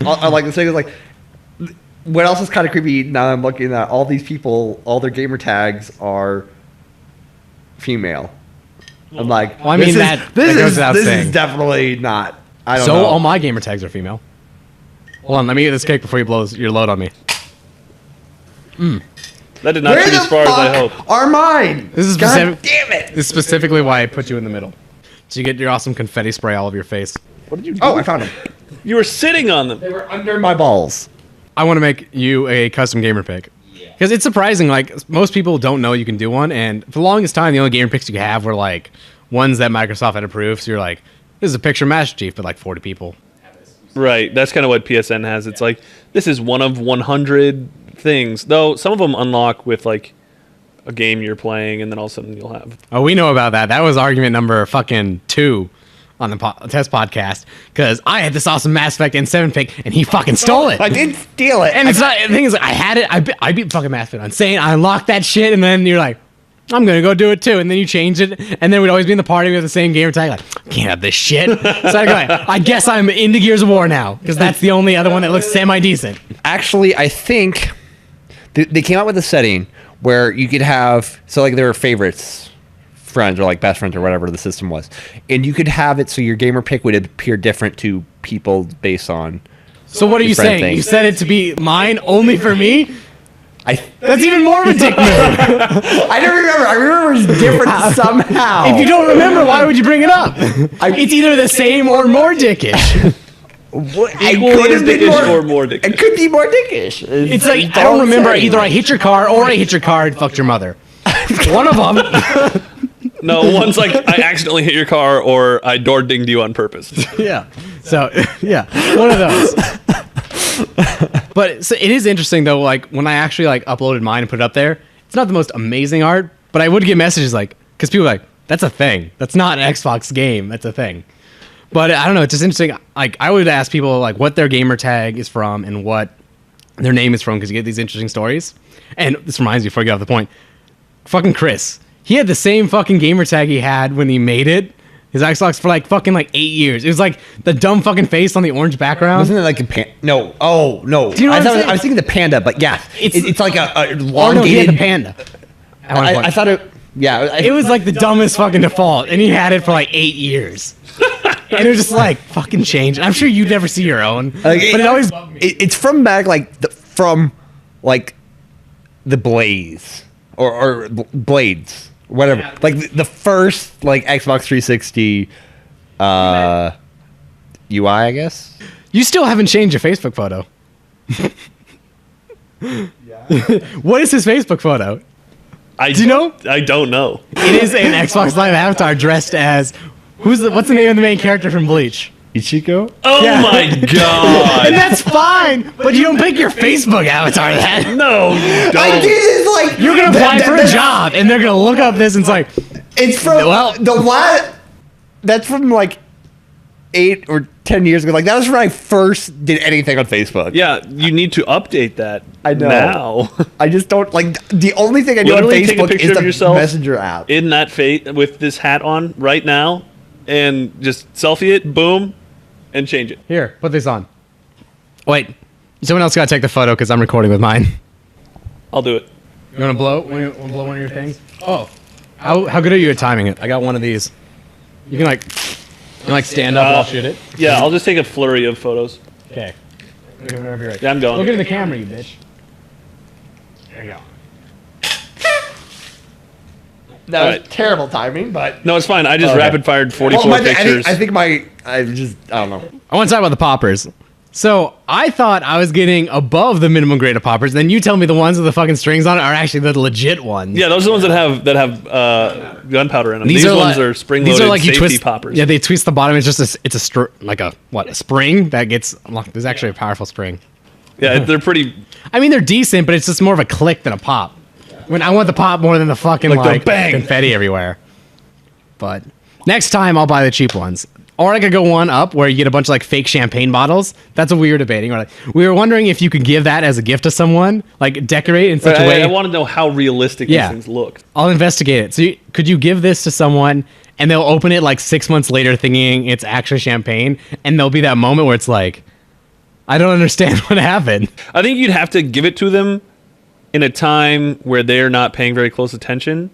I like the thing is like, what else is kind of creepy now that I'm looking at all these people, all their gamer tags are female. I'm like, Well, I mean, that goes without this saying. is definitely not. I don't So know. all my gamer tags are female. Hold on, let me get this cake before you blow your load on me. That did not Where shoot the as far as I hoped. fuck are mine? This is God specific- damn it! This is specifically why I put you in the middle. So you get your awesome confetti spray all over your face. What did you do? Oh, I found them. You were sitting on them. They were under my balls. I want to make you a custom gamer pick. Because it's surprising, like, most people don't know you can do one, and for the longest time, the only gamer picks you could have were, like, ones that Microsoft had approved, so you're like, this is a picture Master Chief, but, like, 40 people. Right. That's kind of what PSN has. It's like, this is one of 100 things. Though some of them unlock with, like, a game you're playing, and then all of a sudden you'll have. Oh, we know about that. That was argument number fucking 2 on the test podcast, because I had this awesome Mass Effect N7 pick, and he fucking stole it. I didn't steal it. And it's not, the thing is, I had it, I beat fucking Mass Effect Insane, I unlocked that shit, and then you're like, I'm gonna go do it too, and then you change it, and then we'd always be in the party with the same gamer tag, like, can't have this shit. So I go, I guess I'm into Gears of War now, because that's the only other one that looks semi-decent. Actually, I think they came out with a setting where you could have, so like there were favorites, friends, or like best friends, or whatever the system was, and you could have it so your gamer pick would appear different to people based on. So what are you Different saying? things. You said it to be mine only for me? I That's even more of a dick move. I don't remember. I remember it was different somehow. If you don't remember, why would you bring it up? It's either the same or more dickish. Equally as dickish or more dickish. It could be more dickish. It's like, I don't remember, either I hit your car or I hit your car and fucked your mother. One of them. No, one's like, I accidentally hit your car, or I door dinged you on purpose. Yeah. So, yeah, one of those. But so it is interesting though, like when I actually like uploaded mine and put it up there, it's not the most amazing art, but I would get messages like, because people are like, that's a thing. That's not an Xbox game. That's a thing. But I don't know. It's just interesting. Like I would ask people like what their gamer tag is from and what their name is from, because you get these interesting stories. And this reminds me, before I get off the point, fucking Chris. He had the same fucking gamer tag he had when he made it. His Xbox for like fucking like 8 years. It was like the dumb fucking face on the orange background. Wasn't it like a panda? No. Oh, no. Do you know I, what I'm thought, saying? I was thinking the panda, but yeah. It's like a Oh no, elongated. he had the panda. At one point. I thought it. Yeah. It was like the dumbest fucking default, and he had it for like 8 years. And it was just like fucking change. I'm sure you'd never see your own, but it always. It's from back like from like the Blaze or Blades, whatever. Yeah. Like the first like Xbox 360 UI, I guess. You still haven't changed your Facebook photo. What is his Facebook photo? Do you know? I don't know. It is an Xbox Live avatar dressed as what's the name of the main character from Bleach? Ichiko? Oh Yeah. my god. And that's fine, but you don't pick your Facebook avatar that. No, you don't. I did it like You're gonna apply for a job, and they're gonna look up this and it's like, It's from the last. That's from like 8 or 10 years ago. Like that was when I first did anything on Facebook. Yeah, you need to update that. I know. Now. I just don't like the only thing I do on Literally take a Facebook picture is of the yourself Messenger app. in that face with this hat on right now, and just selfie it, boom, and change it. here, put this on. Wait, someone else gotta take the photo because I'm recording with mine. I'll do it. You wanna blow? Wanna blow one of your things? Oh, how good are you at timing it? I got one of these. You can like stand up and I'll shoot it. Yeah, I'll just take a flurry of photos. Okay. Whenever you're ready. Yeah, I'm going. Look at the camera, you bitch. There you go. That All was right. terrible timing, but No, it's fine. I just Okay. rapid fired 44 Well, pictures. I think I don't know. I want to talk about the poppers. So I thought I was getting above the minimum grade of poppers. Then you tell me the ones with the fucking strings on it are actually the legit ones. yeah, those are the ones that have gunpowder in them. These are ones like, are spring-loaded you safety twist, poppers. Yeah, they twist the bottom. It's just a spring that gets locked. There's actually a powerful spring. Yeah, they're pretty. I mean, they're decent, but it's just more of a click than a pop. When I want the pop more than the fucking Like the bang. confetti everywhere. But next time I'll buy the cheap ones. Or I could go one up where you get a bunch of like fake champagne bottles. That's what we were debating. Or like, we were wondering if you could give that as a gift to someone, like decorate in such a way. I want to know how realistic Yeah. these things look. I'll investigate it. So could you give this to someone and they'll open it like 6 months later thinking it's actually champagne, and there'll be that moment where it's like, I don't understand what happened. I think you'd have to give it to them in a time where they're not paying very close attention,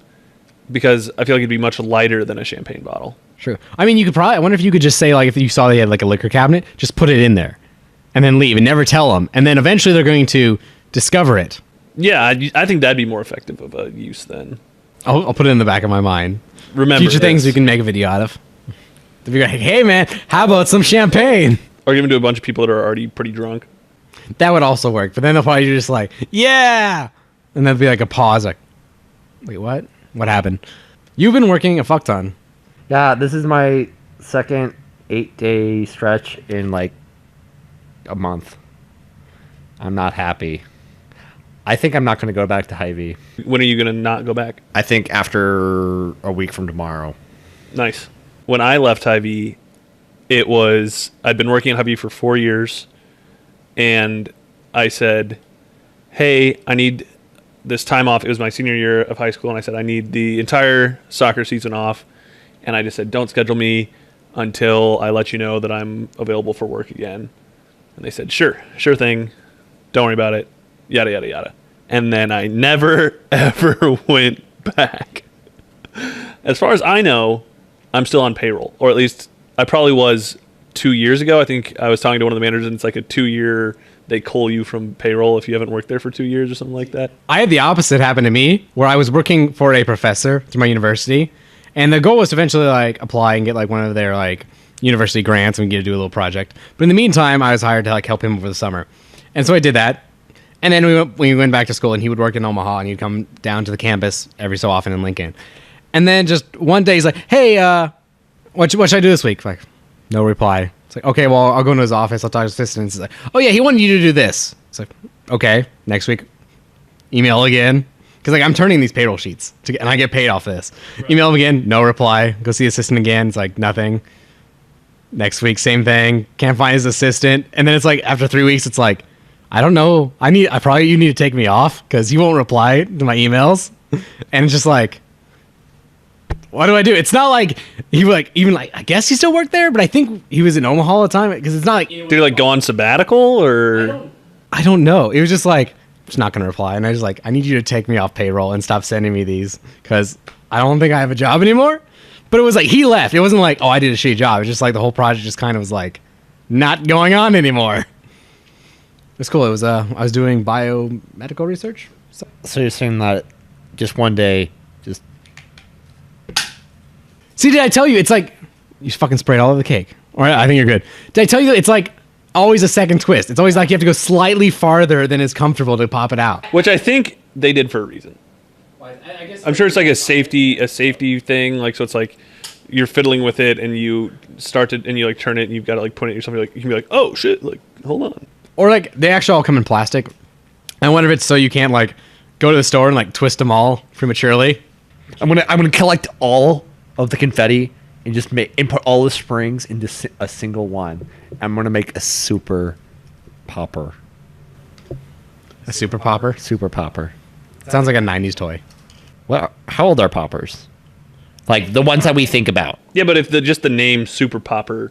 because I feel like it'd be much lighter than a champagne bottle. True. I mean, you could probably, I wonder if you could just say, like, if you saw they had like a liquor cabinet, just put it in there and then leave and never tell them. And then eventually they're going to discover it. Yeah, I think that'd be more effective of a use then. I'll put it in the back of my mind. Remember Future things this. we can make a video out of. They'll be like, hey man, how about some champagne? Or give them to a bunch of people that are already pretty drunk. That would also work. But then they'll probably just like, yeah. And there'll be like a pause, like, wait, what? What happened? You've been working a fuck ton. Yeah, this is my second 8-day stretch in like a month. I'm not happy. I think I'm not going to go back to Hy-Vee. When are you going to not go back? I think after a week from tomorrow. Nice. When I left Hy-Vee, I'd been working at Hy-Vee for 4 years, and I said, hey, I need this time off. It was my senior year of high school, and I said, I need the entire soccer season off. And I just said, don't schedule me until I let you know that I'm available for work again. And they said, sure thing. Don't worry about it. Yada, yada, yada. And then I never, ever went back. As far as I know, I'm still on payroll. Or at least I probably was 2 years ago. I think I was talking to one of the managers, and it's like a 2-year, they cull you from payroll if you haven't worked there for 2 years or something like that. I had the opposite happen to me, where I was working for a professor through my university, and the goal was to eventually like apply and get like one of their like university grants and get to do a little project. But in the meantime, I was hired to like help him over the summer, and so I did that. And then we went back to school, and he would work in Omaha, and he'd come down to the campus every so often in Lincoln. And then just one day he's like, hey, what should I do this week? Like, no reply. It's like, okay, well, I'll go into his office. I'll talk to his assistant. He's like, oh yeah, he wanted you to do this. It's like, okay, next week, email again. Because like I'm turning these payroll sheets, and I get paid off this. Right. Email him again, no reply. Go see the assistant again. It's like nothing. Next week, same thing. Can't find his assistant. And then it's like after 3 weeks, it's like, I don't know. You need to take me off because he won't reply to my emails. And it's just like, what do I do? It's not like he like even like I guess he still worked there, but I think he was in Omaha all the time because it's not like Did he like go on sabbatical or? I don't know. It was just like just not gonna reply, and I was like, I need you to take me off payroll and stop sending me these because I don't think I have a job anymore. But it was like he left. It wasn't like, oh, I did a shitty job. It was just like the whole project just kind of was like not going on anymore. It's cool. It was I was doing biomedical research. So you're saying that just one day, just see, did I tell you? It's like you fucking sprayed all over the cake. All right, I think you're good. Did I tell you? It's like always a second twist. It's always like you have to go slightly farther than is comfortable to pop it out. Which I think they did for a reason. I'm sure it's like a safety thing. Like, so it's like you're fiddling with it and you start to, and you like turn it and you've got to like point it at yourself. Like, you can be like, oh shit, like, hold on. Or like they actually all come in plastic. I wonder if it's so you can't like go to the store and like twist them all prematurely. I'm gonna collect all of the confetti and just input all the springs into a single one. I'm gonna make a super popper. A super popper? Super popper. Sounds like a 90s toy. Well, how old are poppers? Like the ones that we think about. Yeah, but if just the name Super Popper,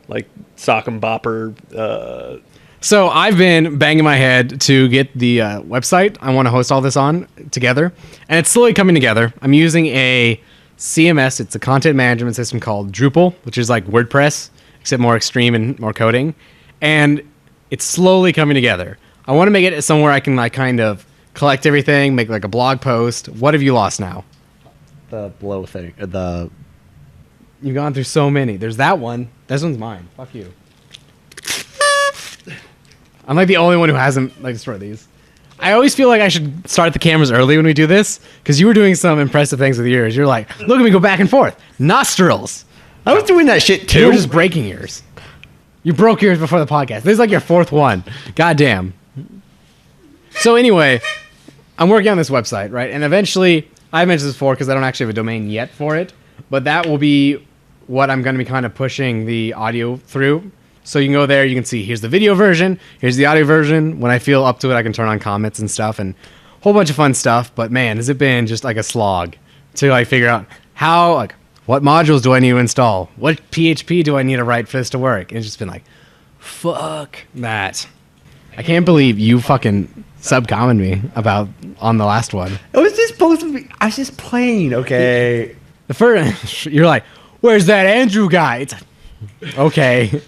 like Sock'em Bopper. So I've been banging my head to get the website I want to host all this on together, and it's slowly coming together. I'm using a CMS. It's a content management system called Drupal, which is like WordPress, except more extreme and more coding. And it's slowly coming together. I want to make it somewhere I can like kind of collect everything, make like a blog post. What have you lost now? The blow thing. You've gone through so many. There's that one. This one's mine. Fuck you. I'm like the only one who hasn't like destroyed these. I always feel like I should start the cameras early when we do this because you were doing some impressive things with yours. You're like, look at me go back and forth. Nostrils. I was doing that shit too. You were just breaking yours. You broke yours before the podcast. This is like your fourth one. Goddamn. So anyway, I'm working on this website, right? And eventually, I've mentioned this before because I don't actually have a domain yet for it, but that will be what I'm going to be kind of pushing the audio through. So you can go there, you can see here's the video version, here's the audio version. When I feel up to it, I can turn on comments and stuff and a whole bunch of fun stuff. But man, has it been just like a slog to like figure out how, like, what modules do I need to install? What PHP do I need to write for this to work? And it's just been like, fuck that. I can't believe you fucking subcommented me about on the last one. It was just supposed to be. I was just playing. Okay. The first, you're like, where's that Andrew guy? It's like, okay.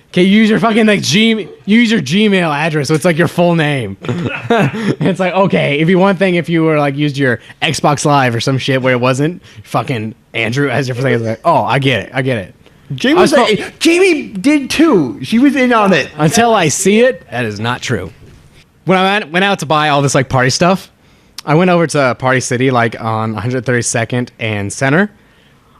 Okay, use your fucking use your Gmail address, so it's like your full name. It's like, okay, it'd be one thing if you were like used your Xbox Live or some shit where it wasn't fucking Andrew as your first name. It's like, oh, I get it. Jamie did too. She was in on it. Until I see it, that is not true. When I went out to buy all this like party stuff, I went over to Party City like on 132nd and Center.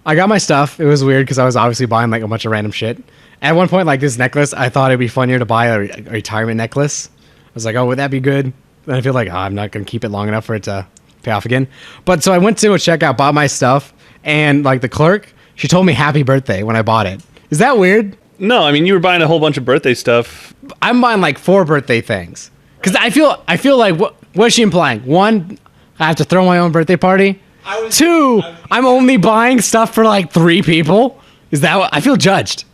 I got my stuff. It was weird because I was obviously buying like a bunch of random shit. At one point, like this necklace, I thought it'd be funnier to buy a retirement necklace. I was like, oh, would that be good? And I feel like, I'm not going to keep it long enough for it to pay off again. But so I went to a checkout, bought my stuff, and like the clerk, she told me happy birthday when I bought it. Is that weird? No, I mean, you were buying a whole bunch of birthday stuff. I'm buying like 4 birthday things. Because I feel like, what's she implying? 1, I have to throw my own birthday party. 2, I'm only buying stuff for like 3 people. Is that what? I feel judged.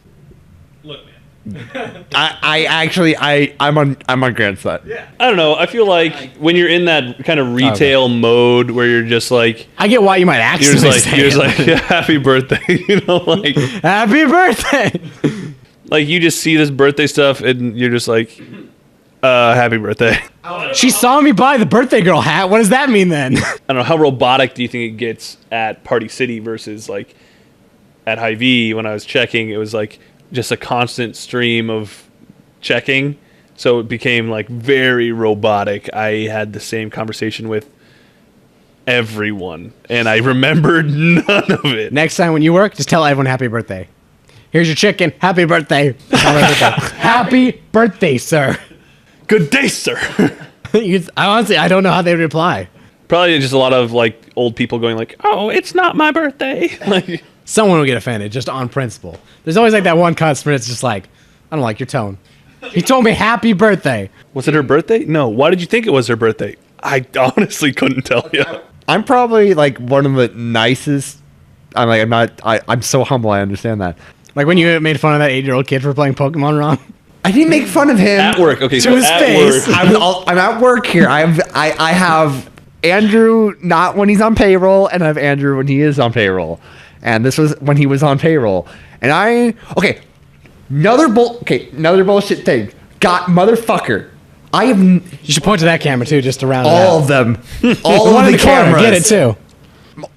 Look, man. I'm on Grant's side. Yeah. I don't know. I feel like when you're in that kind of retail mode where you're just like, I get why you might actually you're just like yeah, happy birthday, you know, like happy birthday. Like you just see this birthday stuff and you're just like, happy birthday. She saw me buy the birthday girl hat. What does that mean then? I don't know. How robotic do you think it gets at Party City versus like at Hy-Vee? When I was checking, it was like just a constant stream of checking. So it became like very robotic. I had the same conversation with everyone and I remembered none of it. Next time when you work, just tell everyone happy birthday. Here's your chicken. Happy birthday. Happy birthday, sir. Good day, sir. I don't know how they reply. Probably just a lot of like old people going like, "Oh, it's not my birthday." Like someone will get offended just on principle. There's always like that one customer that's just like, I don't like your tone. He told me happy birthday. Was it her birthday? No. Why did you think it was her birthday? I honestly couldn't tell you. I'm probably like one of the nicest. I'm so humble. I understand that. Like when you made fun of that 8-year-old kid for playing Pokemon wrong. I didn't make fun of him at work. Okay, to so his at face. work. I'm at work here. I have Andrew not when he's on payroll, and I have Andrew when he is on payroll. And this was when he was on payroll. And another bullshit thing. Got motherfucker. You should point to that camera too, just to round it out. All of them. All of the cameras. Get it too.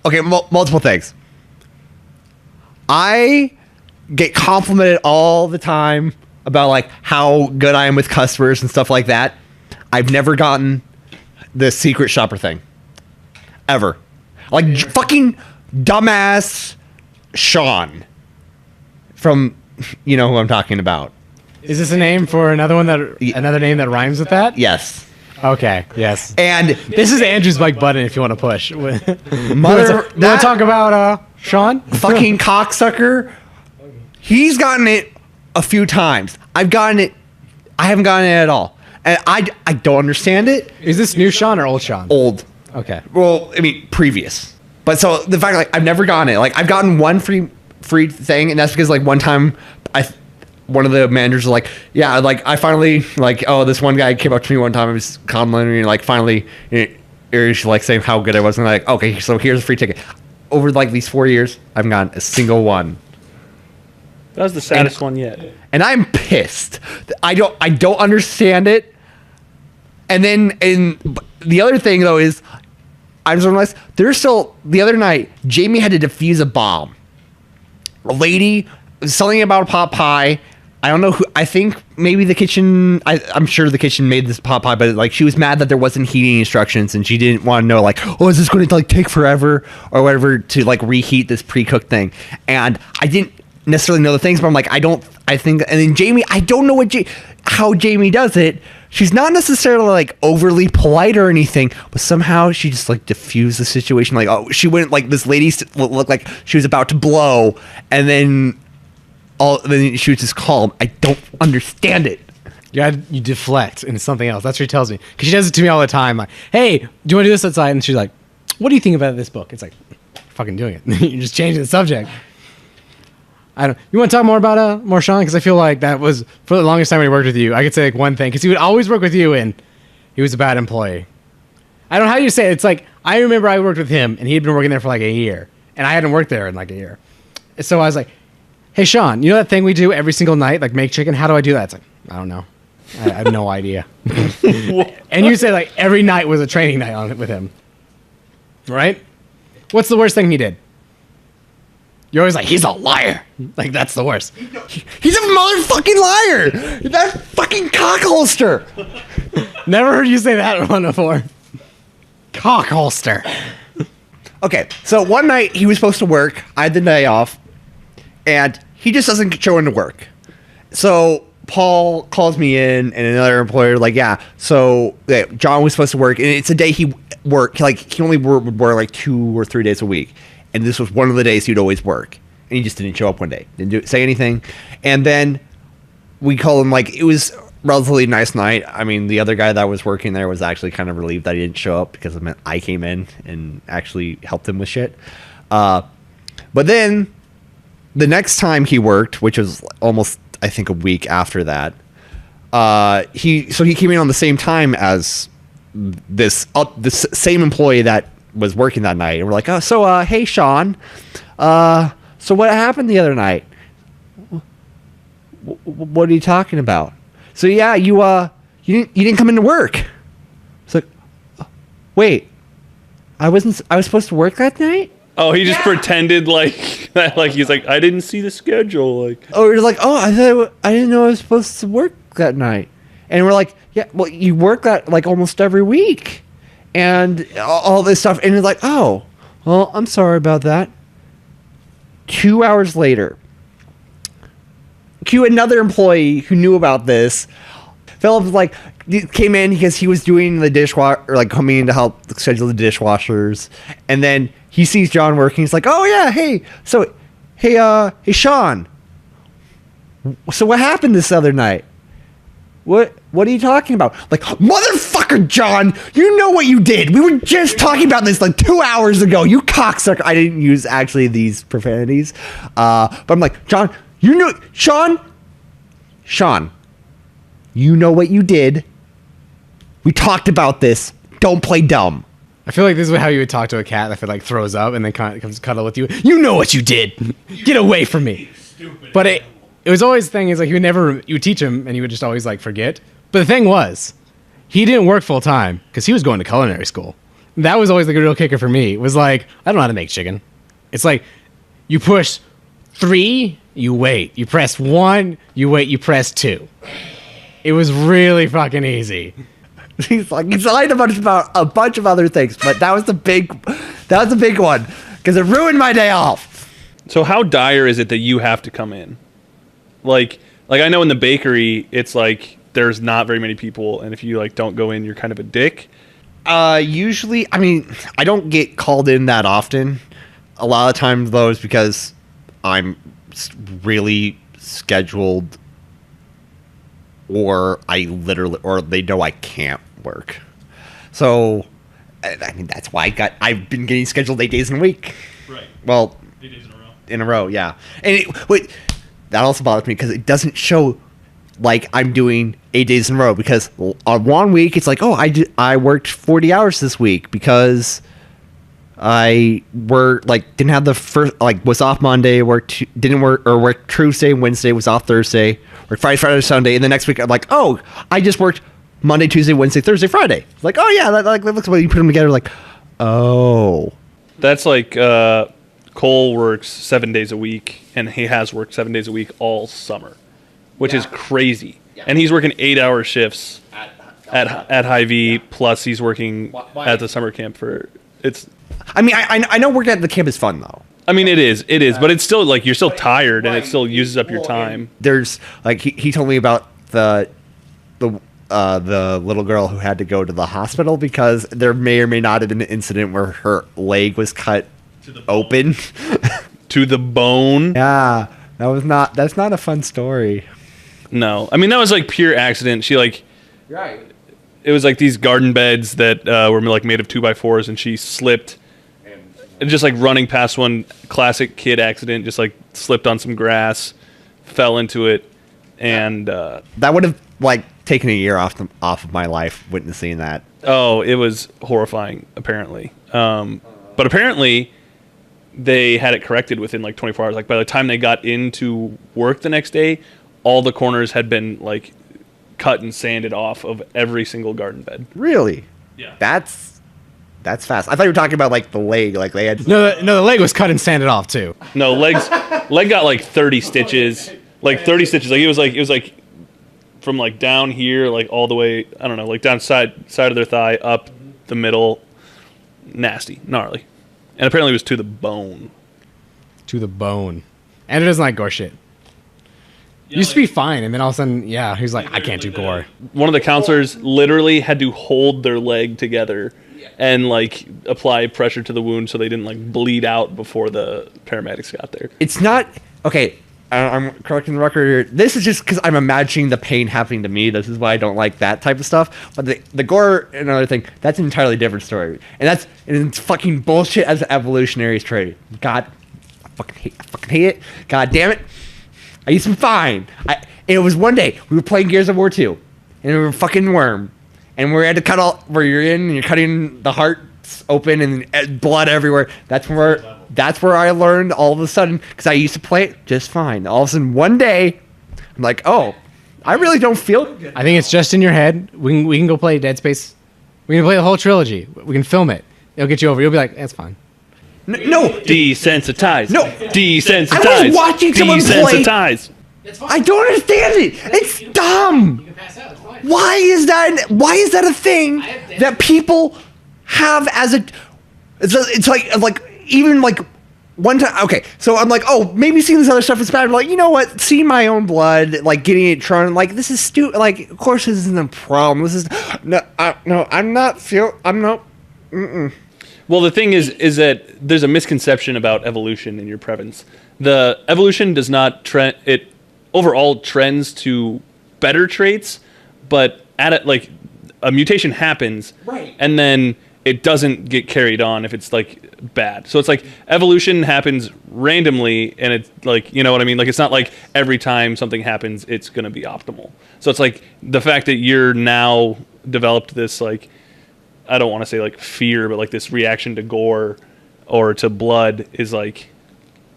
Okay, multiple things. I get complimented all the time about like how good I am with customers and stuff like that. I've never gotten the secret shopper thing. Ever. Like fucking dumbass Sean from, you know who I'm talking about. Is this a name for another name that rhymes with that? Yes. Okay. Yes. And this is Andrew's mic button if you want to push. You want that to talk about Sean? Fucking cocksucker. He's gotten it a few times. I haven't gotten it at all. And I don't understand it. Is this new Sean or old Sean? Old. Okay. Well, I mean, previous. But so the fact, like, I've never gotten it. Like, I've gotten one free thing, and that's because, like, one time, one of the managers was like, yeah, like, I finally, like, oh, this one guy came up to me one time and was complimenting me, and, like, finally, like, saying how good I was, and like, okay, so here's a free ticket. Over, like, these 4 years, I haven't gotten a single one. That was the saddest one yet. And I'm pissed. I don't understand it. And the other thing though is, I just realized the other night, Jamie had to defuse a bomb. A lady was something about a pot pie. I don't know who. I think maybe the kitchen. I'm sure the kitchen made this pot pie, but like she was mad that there wasn't heating instructions, and she didn't want to know like, oh, is this going to like take forever or whatever to like reheat this pre-cooked thing? And I didn't necessarily know the things, but I'm like, and then Jamie, I don't know how Jamie does it. She's not necessarily like overly polite or anything, but somehow she just like diffused the situation. Like, oh, she went like this lady looked like she was about to blow, and then she was just calm. I don't understand it. You deflect into something else. That's what she tells me. Because she does it to me all the time. Like, hey, do you want to do this outside? And she's like, what do you think about this book? It's like, fucking doing it. You're just changing the subject. I don't. You want to talk more about more Sean? Because I feel like that was for the longest time when he worked with you. I could say like one thing because he would always work with you, and he was a bad employee. I don't know how you say it. It's like I remember I worked with him, and he had been working there for like a year, and I hadn't worked there in like a year. So I was like, "Hey, Sean, you know that thing we do every single night, like make chicken? How do I do that?" It's like, I don't know. I have no idea. And you said like every night was a training night on it with him, right? What's the worst thing he did? You're always like, he's a liar. Like, that's the worst. He's a motherfucking liar. That fucking cock holster. Never heard you say that one before. Cock holster. Okay, so one night he was supposed to work. I had the day off. And he just doesn't show into work. So Paul calls me in and another employer like, yeah, so John was supposed to work. And it's a day he worked. Like, he only would work like 2 or 3 days a week. And this was one of the days he'd always work. And he just didn't show up one day. Didn't say anything. And then we call him, like, it was a relatively nice night. I mean, the other guy that was working there was actually kind of relieved that he didn't show up because it meant I came in and actually helped him with shit. But then the next time he worked, which was almost, I think, a week after that, he came in on the same time as this same employee that was working that night, and we're like, oh, so hey Sean, so what happened the other night? What are you talking about? So yeah, you didn't come into work. It's like, wait, I was supposed to work that night. Oh, he just pretended like that, like he's like, I didn't see the schedule, like. Oh, you're like, oh, I didn't know I was supposed to work that night, and we're like, yeah, well, you work that like almost every week. And all this stuff. And it's like, oh, well, I'm sorry about that. 2 hours later, cue another employee who knew about this. Philip like came in because he was doing the dishwasher, or like coming in to help schedule the dishwashers. And then he sees John working. He's like, oh yeah, hey, so hey Sean. So what happened this other night? What are you talking about? Like, motherfucker, John, you know what you did. We were just talking about this like 2 hours ago. You cocksucker. I didn't use actually these profanities. But I'm like, John, you know, Sean, you know what you did. We talked about this. Don't play dumb. I feel like this is how you would talk to a cat that like throws up and then comes cuddle with you. You know what you did. Get away from me. But it was always the thing is like you would teach him and he would just always like forget. But the thing was, he didn't work full time because he was going to culinary school. That was always like a real kicker for me. It was like, I don't know how to make chicken. It's like you push 3, you wait. You press 1, you wait, you press 2. It was really fucking easy. He's lied about a bunch of other things, but that was the big one because it ruined my day off. So how dire is it that you have to come in? Like I know in the bakery, it's like there's not very many people, and if you like don't go in, you're kind of a dick. Usually, I mean, I don't get called in that often. A lot of times, though, is because I'm really scheduled, or or they know I can't work. So, I mean, that's why I've been getting scheduled 8 days in a week. Right. Well, 8 days in a row. In a row, yeah. And that also bothers me because it doesn't show like I'm doing 8 days in a row, because on 1 week it's like, oh, I worked 40 hours this week because I didn't have the first, like, was off Monday, worked Tuesday, Wednesday, was off Thursday, worked Friday, Sunday, and the next week I'm like, oh, I just worked Monday, Tuesday, Wednesday, Thursday, Friday. It's like, oh yeah, that looks like you put them together, like, oh. That's like Cole works 7 days a week, and he has worked 7 days a week all summer, which is crazy. Yeah. And he's working 8-hour shifts at Hy-Vee, plus he's working at the summer camp for it's. I mean, I know working at the camp is fun though. I mean, it is, but it's still like you're still tired, and it still uses up your time. There's like he told me about the little girl who had to go to the hospital because there may or may not have been an incident where her leg was cut open to the bone. Yeah, that's not a fun story. No, I mean that was like pure accident. She like, right. It was like these garden beds that were like made of 2x4s, and she slipped And just like running past one classic kid accident, just like slipped on some grass, fell into it, and That would have like taken a year off of my life witnessing that. oh, it was horrifying. Apparently, but apparently they had it corrected within like 24 hours. Like by the time they got into work the next day, all the corners had been like cut and sanded off of every single garden bed. Really? Yeah. That's fast. I thought you were talking about like the leg, like they had. No, the leg was cut and sanded off too. No, leg got like 30 stitches. Like 30 stitches. Like it was like from like down here, like all the way, I don't know, like down side of their thigh, up the middle. Nasty, gnarly. And apparently it was to the bone. To the bone. And it doesn't like gore shit. Used to be fine, and then all of a sudden, yeah, he's like, I can't do gore. One of the counselors literally had to hold their leg together and like apply pressure to the wound so they didn't like bleed out before the paramedics got there. It's not okay. I'm correcting the record here. This is just because I'm imagining the pain happening to me. This is why I don't like that type of stuff. But the gore and another thing, that's an entirely different story. And it's fucking bullshit as an evolutionary trait. God, I fucking hate it. God damn it. I used to be fine. It was one day we were playing Gears of War 2, and we were fucking worm, and we had to cut all where you're in, and you're cutting the hearts open and blood everywhere. That's where I learned all of a sudden, because I used to play it just fine. All of a sudden, one day, I'm like, oh, I really don't feel good. I think it's just in your head. We can go play Dead Space. We can play the whole trilogy. We can film it. It'll get you over. You'll be like, that's fine. No, Desensitized. No. Desensitized. I was watching someone play. Desensitized. I don't understand it. It's dumb. Why is that a thing that people have as a? It's like even like one time. Okay, so I'm like, oh, maybe seeing this other stuff is bad. I'm like, you know what? Seeing my own blood, like getting it drawn, like this is stupid. Like, of course, this isn't a problem. This is no. I'm not feel. I'm not. Well, the thing is that there's a misconception about evolution in your prevalence. The evolution does not trend. It overall trends to better traits, but like a mutation happens, right, and then it doesn't get carried on if it's like bad. So it's like evolution happens randomly, and it's like, you know what I mean? Like it's not like every time something happens, it's going to be optimal. So it's like the fact that you're now developed this like, I don't want to say like fear, but like this reaction to gore or to blood is like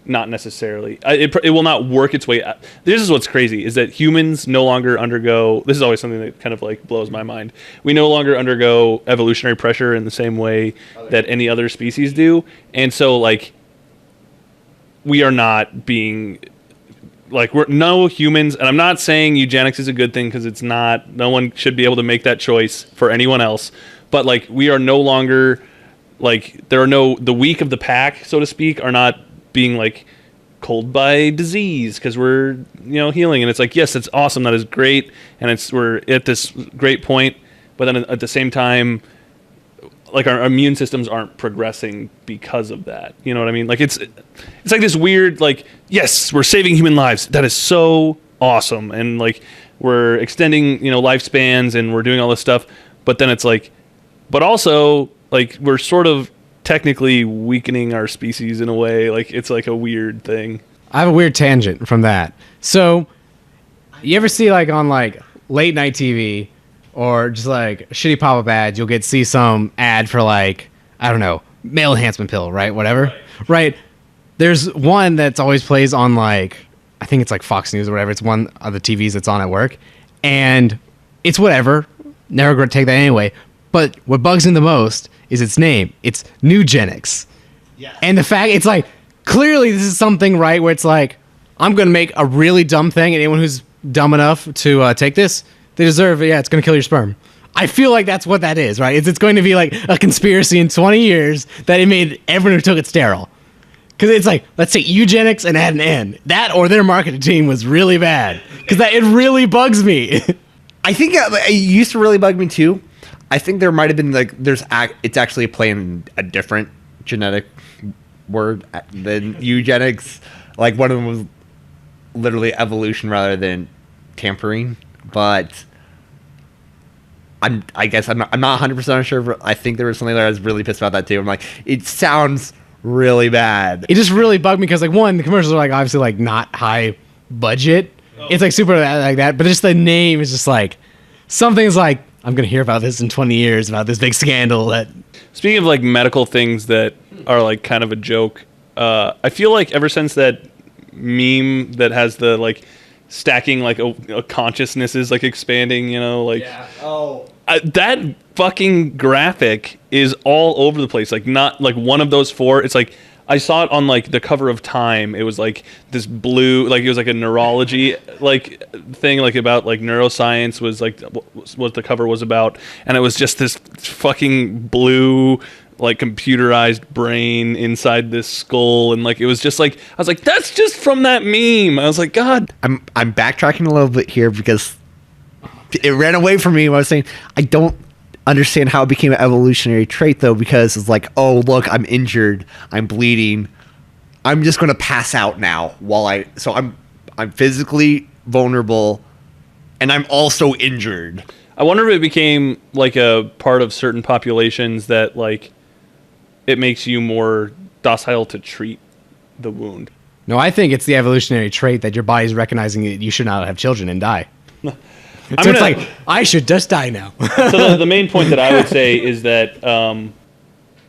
not necessarily. It will not work its way out. This is what's crazy is that humans no longer undergo. This is always something that kind of like blows my mind. We no longer undergo evolutionary pressure in the same way that any other species do, and so like we are not being. Like we're no humans, and I'm not saying eugenics is a good thing because it's not. No one should be able to make that choice for anyone else. But like we are no longer like the weak of the pack, so to speak, are not being like culled by disease because we're healing, and it's like yes, it's awesome, that is great, and we're at this great point, but then at the same time, like our immune systems aren't progressing because of that. You know what I mean? Like it's like this weird like yes, we're saving human lives. That is so awesome, and like we're extending lifespans and we're doing all this stuff, but then it's like. But also, like, we're sort of technically weakening our species in a way. Like, it's like a weird thing. I have a weird tangent from that. So, you ever see, like, on, like, late night TV or just, like, shitty pop-up ads, you'll see some ad for, like, I don't know, male enhancement pill, right? Whatever. Right. There's one that's always plays on, like, I think it's, like, Fox News or whatever. It's one of the TVs that's on at work. And it's whatever. Never going to take that anyway. But what bugs me the most is its name. It's Nugenics. Yeah. And the fact, it's like, clearly this is something, right, where it's like, I'm going to make a really dumb thing, and anyone who's dumb enough to take this, they deserve it. Yeah, it's going to kill your sperm. I feel like that's what that is, right? It's going to be like a conspiracy in 20 years that it made everyone who took it sterile. Because it's like, let's take eugenics and add an N. That or their marketing team was really bad. Because it really bugs me. I think it used to really bug me too. I think there might have been like it's actually playing a different genetic word than eugenics. Like one of them was literally evolution rather than tampering. But I guess I'm not 100% sure. But I think there was something that I was really pissed about that too. I'm like, it sounds really bad. It just really bugged me because like one, the commercials are like obviously like not high budget. It's like super like that, but just the name is just like something's like I'm gonna hear about this in 20 years about this big scandal that. Speaking of like medical things that are like kind of a joke, I feel like ever since that meme that has the like stacking like a consciousness is like expanding, you know, like that fucking graphic is all over the place. Like not like one of those four. It's like I saw it on like the cover of Time. It was like this blue, like it was like a neurology like thing, like about like neuroscience was like what the cover was about, and it was just this fucking blue like computerized brain inside this skull, and like it was just like I was like that's just from that meme. I was like, God, I'm backtracking a little bit here because it ran away from me when I was saying I don't understand how it became an evolutionary trait though, because it's like, oh look, I'm injured, I'm bleeding, I'm just gonna pass out now so I'm physically vulnerable and I'm also injured. I wonder if it became like a part of certain populations that like it makes you more docile to treat the wound. No, I think it's the evolutionary trait that your body's recognizing that you should not have children and die. So it's like, I should just die now. So the main point that I would say is that,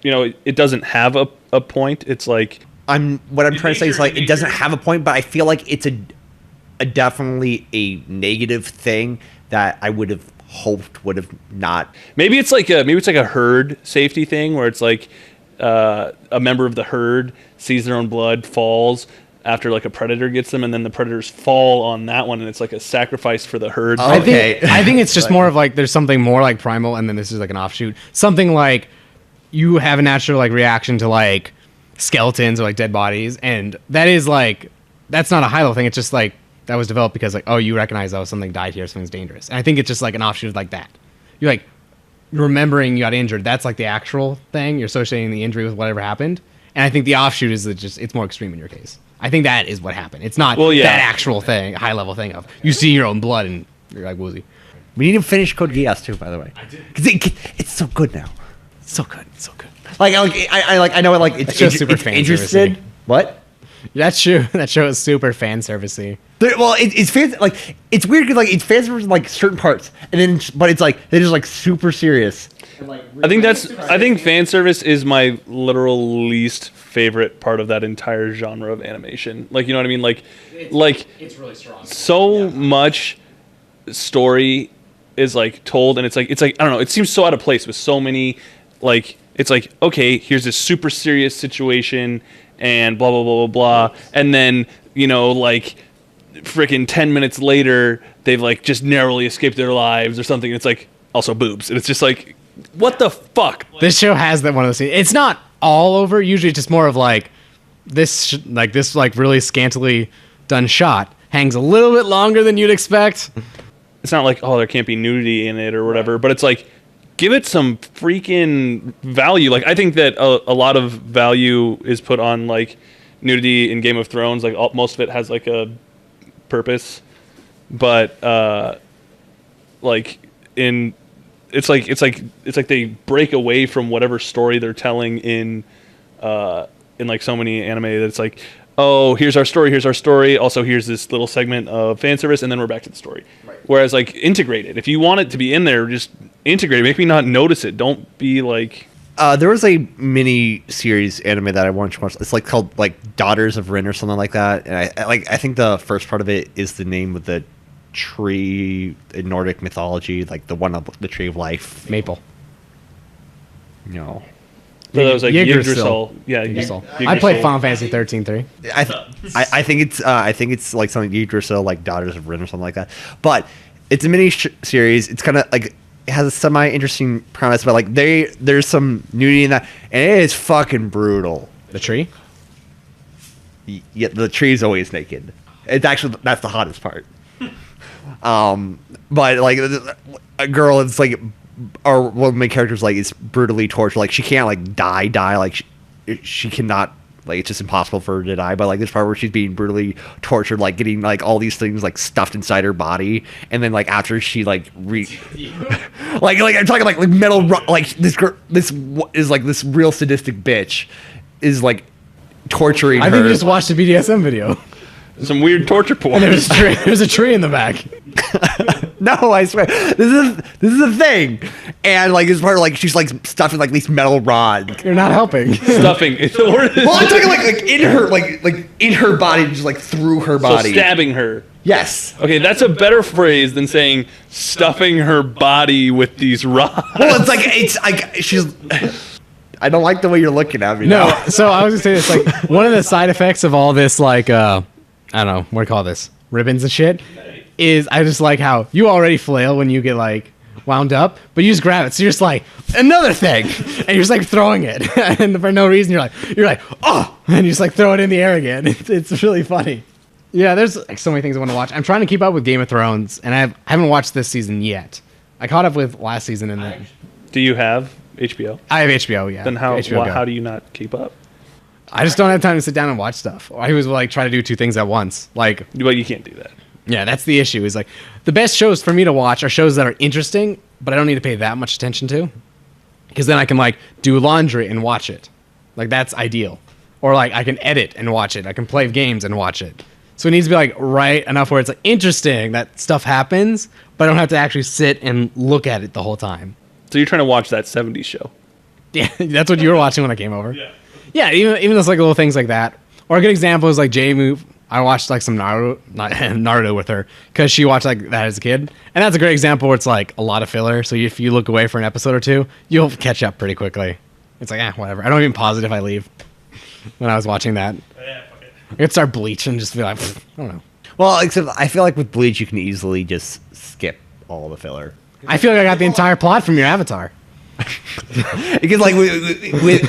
you know, it doesn't have a point. It's like... What I'm trying to say is like, it doesn't have a point, but I feel like it's a definitely a negative thing that I would have hoped would have not... Maybe it's like a herd safety thing where it's like a member of the herd sees their own blood, falls after like a predator gets them, and then the predators fall on that one, and it's like a sacrifice for the herd. Okay. I think it's just more of like there's something more like primal, and then this is like an offshoot. Something like you have a natural like reaction to like skeletons or like dead bodies, and that is like that's not a high level thing. It's just like that was developed because like, oh, you recognize, oh, something died here, something's dangerous. And I think it's just like an offshoot like that. You're like remembering you got injured. That's like the actual thing. You're associating the injury with whatever happened. And I think the offshoot is that just it's more extreme in your case. I think that is what happened. It's not that actual thing, high level thing of you see your own blood and you're like woozy. We need to finish Code Geass too, by the way. I did. Because it's so good now. It's so good. It's so good. I know it like it's super fan interested. servicey. What? That's true. That show is super fan servicey. Well, it's fan like it's weird because like it's fan service in, like certain parts, and then but it's like they're just like super serious. And, like, I think fan service is my literal least favorite part of that entire genre of animation. Like, you know what I mean? Like It's really strong. So much story is like told, and it's like I don't know. It seems so out of place with so many like. It's like, okay, here's this super serious situation and blah, blah, blah, blah, blah. And then, you know, like freaking 10 minutes later, they've like just narrowly escaped their lives or something. It's like also boobs. And it's just like, what the fuck? This show has that one of those scenes. It's not all over. Usually it's just more of like this really scantily done shot hangs a little bit longer than you'd expect. It's not like, oh, there can't be nudity in it or whatever, but it's like, give it some freaking value. Like, I think that a lot of value is put on like nudity in Game of Thrones. Like most of it has like a purpose, but like it's like they break away from whatever story they're telling in like so many anime that it's like, oh, here's our story. Also, here's this little segment of fan service, and then we're back to the story. Right. Whereas, like, integrate it. If you want it to be in there, just integrate it. Make me not notice it. Don't be like... There was a mini series anime that I wanted to watch. It's like called like Daughters of Rin or something like that. And I think the first part of it is the name of the tree in Nordic mythology, like the one of the tree of life. Maple. No. So that was like Yggdrasil. Yeah, Yggdrasil. I played Final Fantasy 13-3. I think it's like something Yggdrasil, like Daughters of Rin or something like that. But it's a mini series. It's kind of like it has a semi interesting premise, but like there's some nudity in that, and it is fucking brutal. The tree? Yeah, the tree is always naked. It's actually that's the hottest part. But like a girl, it's like. Or one of the main characters like is brutally tortured. Like she can't like die. Like she cannot. Like it's just impossible for her to die. But like this part where she's being brutally tortured, like getting like all these things like stuffed inside her body, and then like after she like like I'm talking like metal like this girl. This is like this real sadistic bitch. is like torturing I her. think you just watched a BDSM video. Some weird torture porn. And there's a tree in the back. No, I swear, this is a thing, and like this part, like she's like stuffing like these metal rods. You're not helping. Stuffing. Well, I'm talking like in her like in her body, just like through her So body. stabbing her. Yes. Okay, that's a better phrase than saying stuffing her body with these rods. Well, it's like she's. I don't like the way you're looking at me. No, now. so I was gonna say it's like one of the side effects of all this, like I don't know what do you call this, ribbons and shit, is I just like how you already flail when you get like wound up, but you just grab it. So you're just like another thing, and you're just like throwing it, and for no reason you're like oh, and you just like throw it in the air again. It's really funny. Yeah, there's like so many things I want to watch. I'm trying to keep up with Game of Thrones, and I haven't watched this season yet. I caught up with last season, and then Do you have HBO? I have HBO. Yeah. Then how HBO Go. how do you not keep up? I just don't have time to sit down and watch stuff. I was like try to do two things at once. Like, Well, you can't do that. yeah, that's the issue. Is like the best shows for me to watch are shows that are interesting, but I don't need to pay that much attention to, because then I can like do laundry and watch it. Like that's ideal. Or like I can edit and watch it. I can play games and watch it. So it needs to be like right enough where it's like interesting that stuff happens, but I don't have to actually sit and look at it the whole time. So you're trying to watch that 70s show. Yeah, that's what you were watching when I came over. Yeah, even those like little things like that. Or a good example is like J-Move. I watched like some Naruto with her because she watched like that as a kid, and that's a great example where it's like a lot of filler. So if you look away for an episode or two, you'll catch up pretty quickly. It's like whatever. I don't even pause it if I leave. When I was watching that, I could start Bleach and just be like, I don't know. Well, except I feel like with Bleach you can easily just skip all the filler. I feel like I got the entire plot from your Avatar. Because like with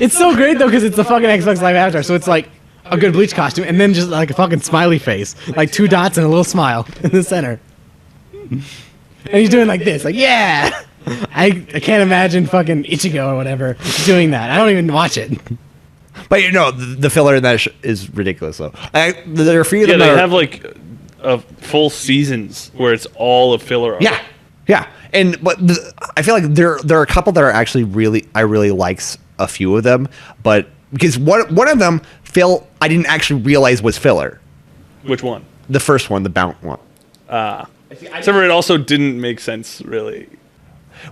It's so great though because it's the fucking Xbox Live Avatar, so it's like a good Bleach costume and then just like a fucking smiley face, like two dots and a little smile in the center, and he's doing like this, like yeah. I can't imagine fucking Ichigo or whatever doing that. I don't even watch it. But you know the filler in that is ridiculous though. There are a few of Yeah, them they that are, have like full seasons where it's all of filler. yeah, I feel like there are a couple that are actually I really like a few of them, but because one of them I didn't actually realize was filler. Which one? The first one, the Bount one. Except for it also didn't make sense really.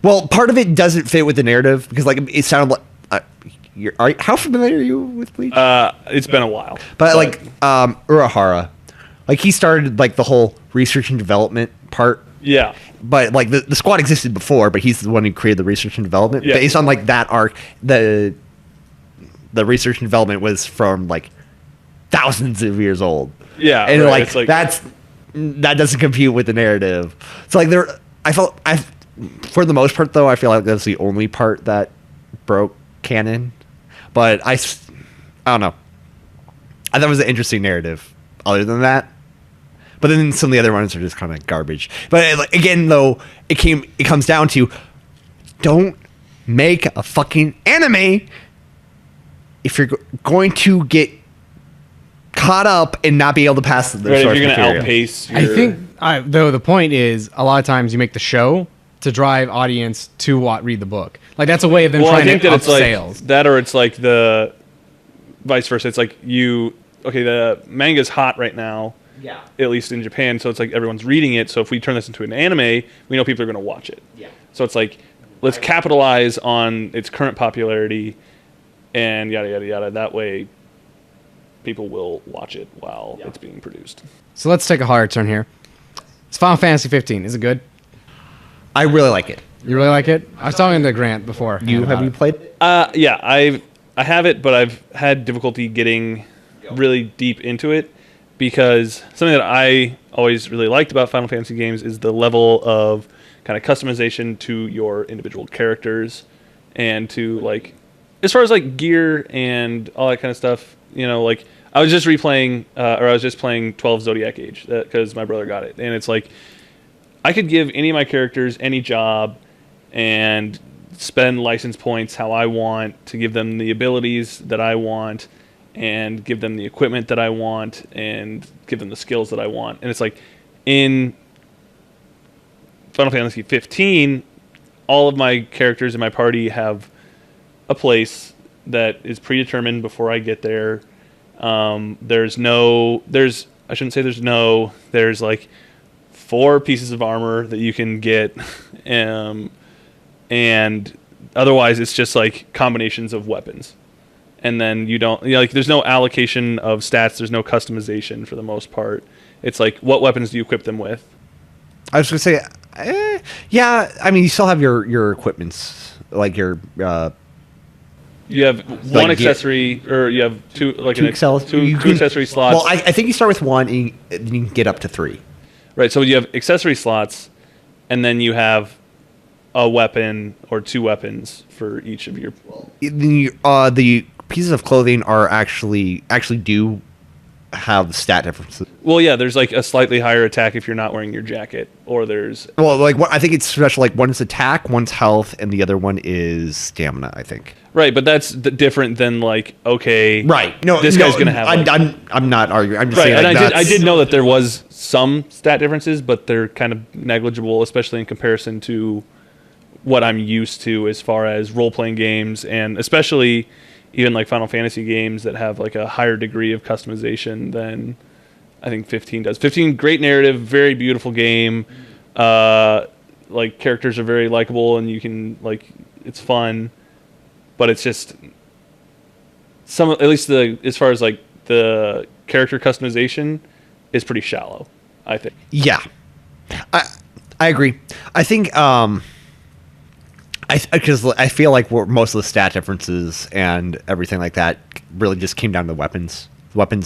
Well, part of it doesn't fit with the narrative because like it sounded like how familiar are you with Bleach? It's been a while. But like Urahara, like he started like the whole research and development part. Yeah. But like the squad existed before, but he's the one who created the research and development. Yeah. Based on like that arc, the research and development was from like thousands of years old. Yeah. And right. like, It's like that doesn't compute with the narrative. So like for the most part though, I feel like that's the only part that broke canon. But I don't know. I thought it was an interesting narrative. Other than that, but then some of the other ones are just kind of garbage. But again, though, it comes down to don't make a fucking anime if you're going to get caught up and not be able to pass the right, if source you're going to material. outpace your... I think, though, the point is a lot of times you make the show to drive audience to read the book. Like that's a way of them Well, I trying think to that up it's like sales. that, or it's like the vice versa. It's like the manga's hot right now. Yeah. At least in Japan, so it's like everyone's reading it. So if we turn this into an anime, we know people are going to watch it. Yeah. So it's like, let's capitalize on its current popularity, and yada yada yada. That way, people will watch it while it's being produced. So let's take a hard turn here. It's Final Fantasy 15. Is it good? I really like it. You really like it? I was talking to Grant before. Have you played it? Yeah, I have it, but I've had difficulty getting really deep into it because something that I always really liked about Final Fantasy games is the level of kind of customization to your individual characters and to like as far as like gear and all that kind of stuff. You know, like I was just replaying or I was just playing 12 Zodiac Age because my brother got it, and it's like I could give any of my characters any job and spend license points how I want to give them the abilities that I want and give them the equipment that I want and give them the skills that I want. And it's like in Final Fantasy 15, all of my characters in my party have a place that is predetermined before I get there. There's like 4 pieces of armor that you can get, and otherwise it's just like combinations of weapons. And then there's no allocation of stats. There's no customization for the most part. It's like, what weapons do you equip them with? I was gonna say, yeah. I mean, you still have your equipments, like your. You have one accessory, or you have two, like two accessory slots. Well, I think you start with 1, and you can get up to 3. Right. So you have accessory slots, and then you have a weapon or 2 weapons for each of your. The pieces of clothing are actually do have stat differences. Well, yeah, there's like a slightly higher attack if you're not wearing your jacket, or there's. Well, like I think it's special. Like one is attack, one's health, and the other one is stamina, I think. Right, but that's different than like, okay, right? No, this guy's gonna have. I'm not arguing. I'm just right, saying. And like I did know that there was some stat differences, but they're kind of negligible, especially in comparison to what I'm used to as far as role playing games, and especially even like Final Fantasy games that have like a higher degree of customization than I think 15 does. 15, great narrative, very beautiful game. Like characters are very likable, and you can like it's fun, but it's just at least as far as like the character customization is pretty shallow, I think. Yeah, I agree. I think because I feel like most of the stat differences and everything like that really just came down to weapons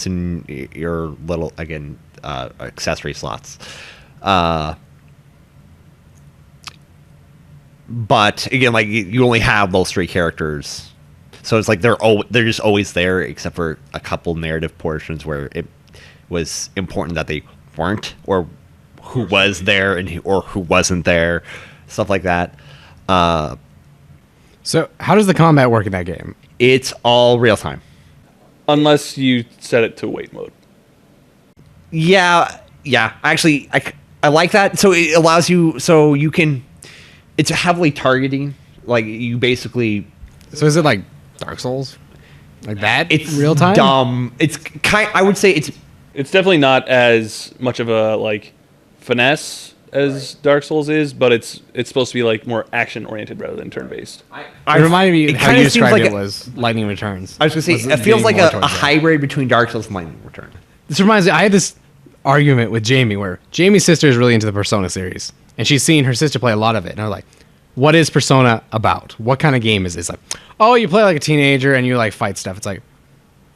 in your little accessory slots. But again, like you only have those 3 characters, so it's like they're just always there, except for a couple narrative portions where it was important that they weren't, or who was there or who wasn't there, stuff like that. So how does the combat work in that game? It's all real time, unless you set it to wait mode. Yeah. Actually, I like that. So it allows you, so you can. It's heavily targeting. Like you basically. So is it like Dark Souls, like that? It's real time. Dumb. It's I would say it's. It's definitely not as much of a like finesse as Dark Souls is, but it's supposed to be like more action oriented rather than turn based. It reminded me how you described it was Lightning Returns. I was gonna say it feels like a hybrid between Dark Souls and Lightning Return. This reminds me. I had this argument with Jamie where Jamie's sister is really into the Persona series, and she's seen her sister play a lot of it, and I was like, "What is Persona about? What kind of game is this?" Like, "Oh, you play like a teenager and you like fight stuff." It's like,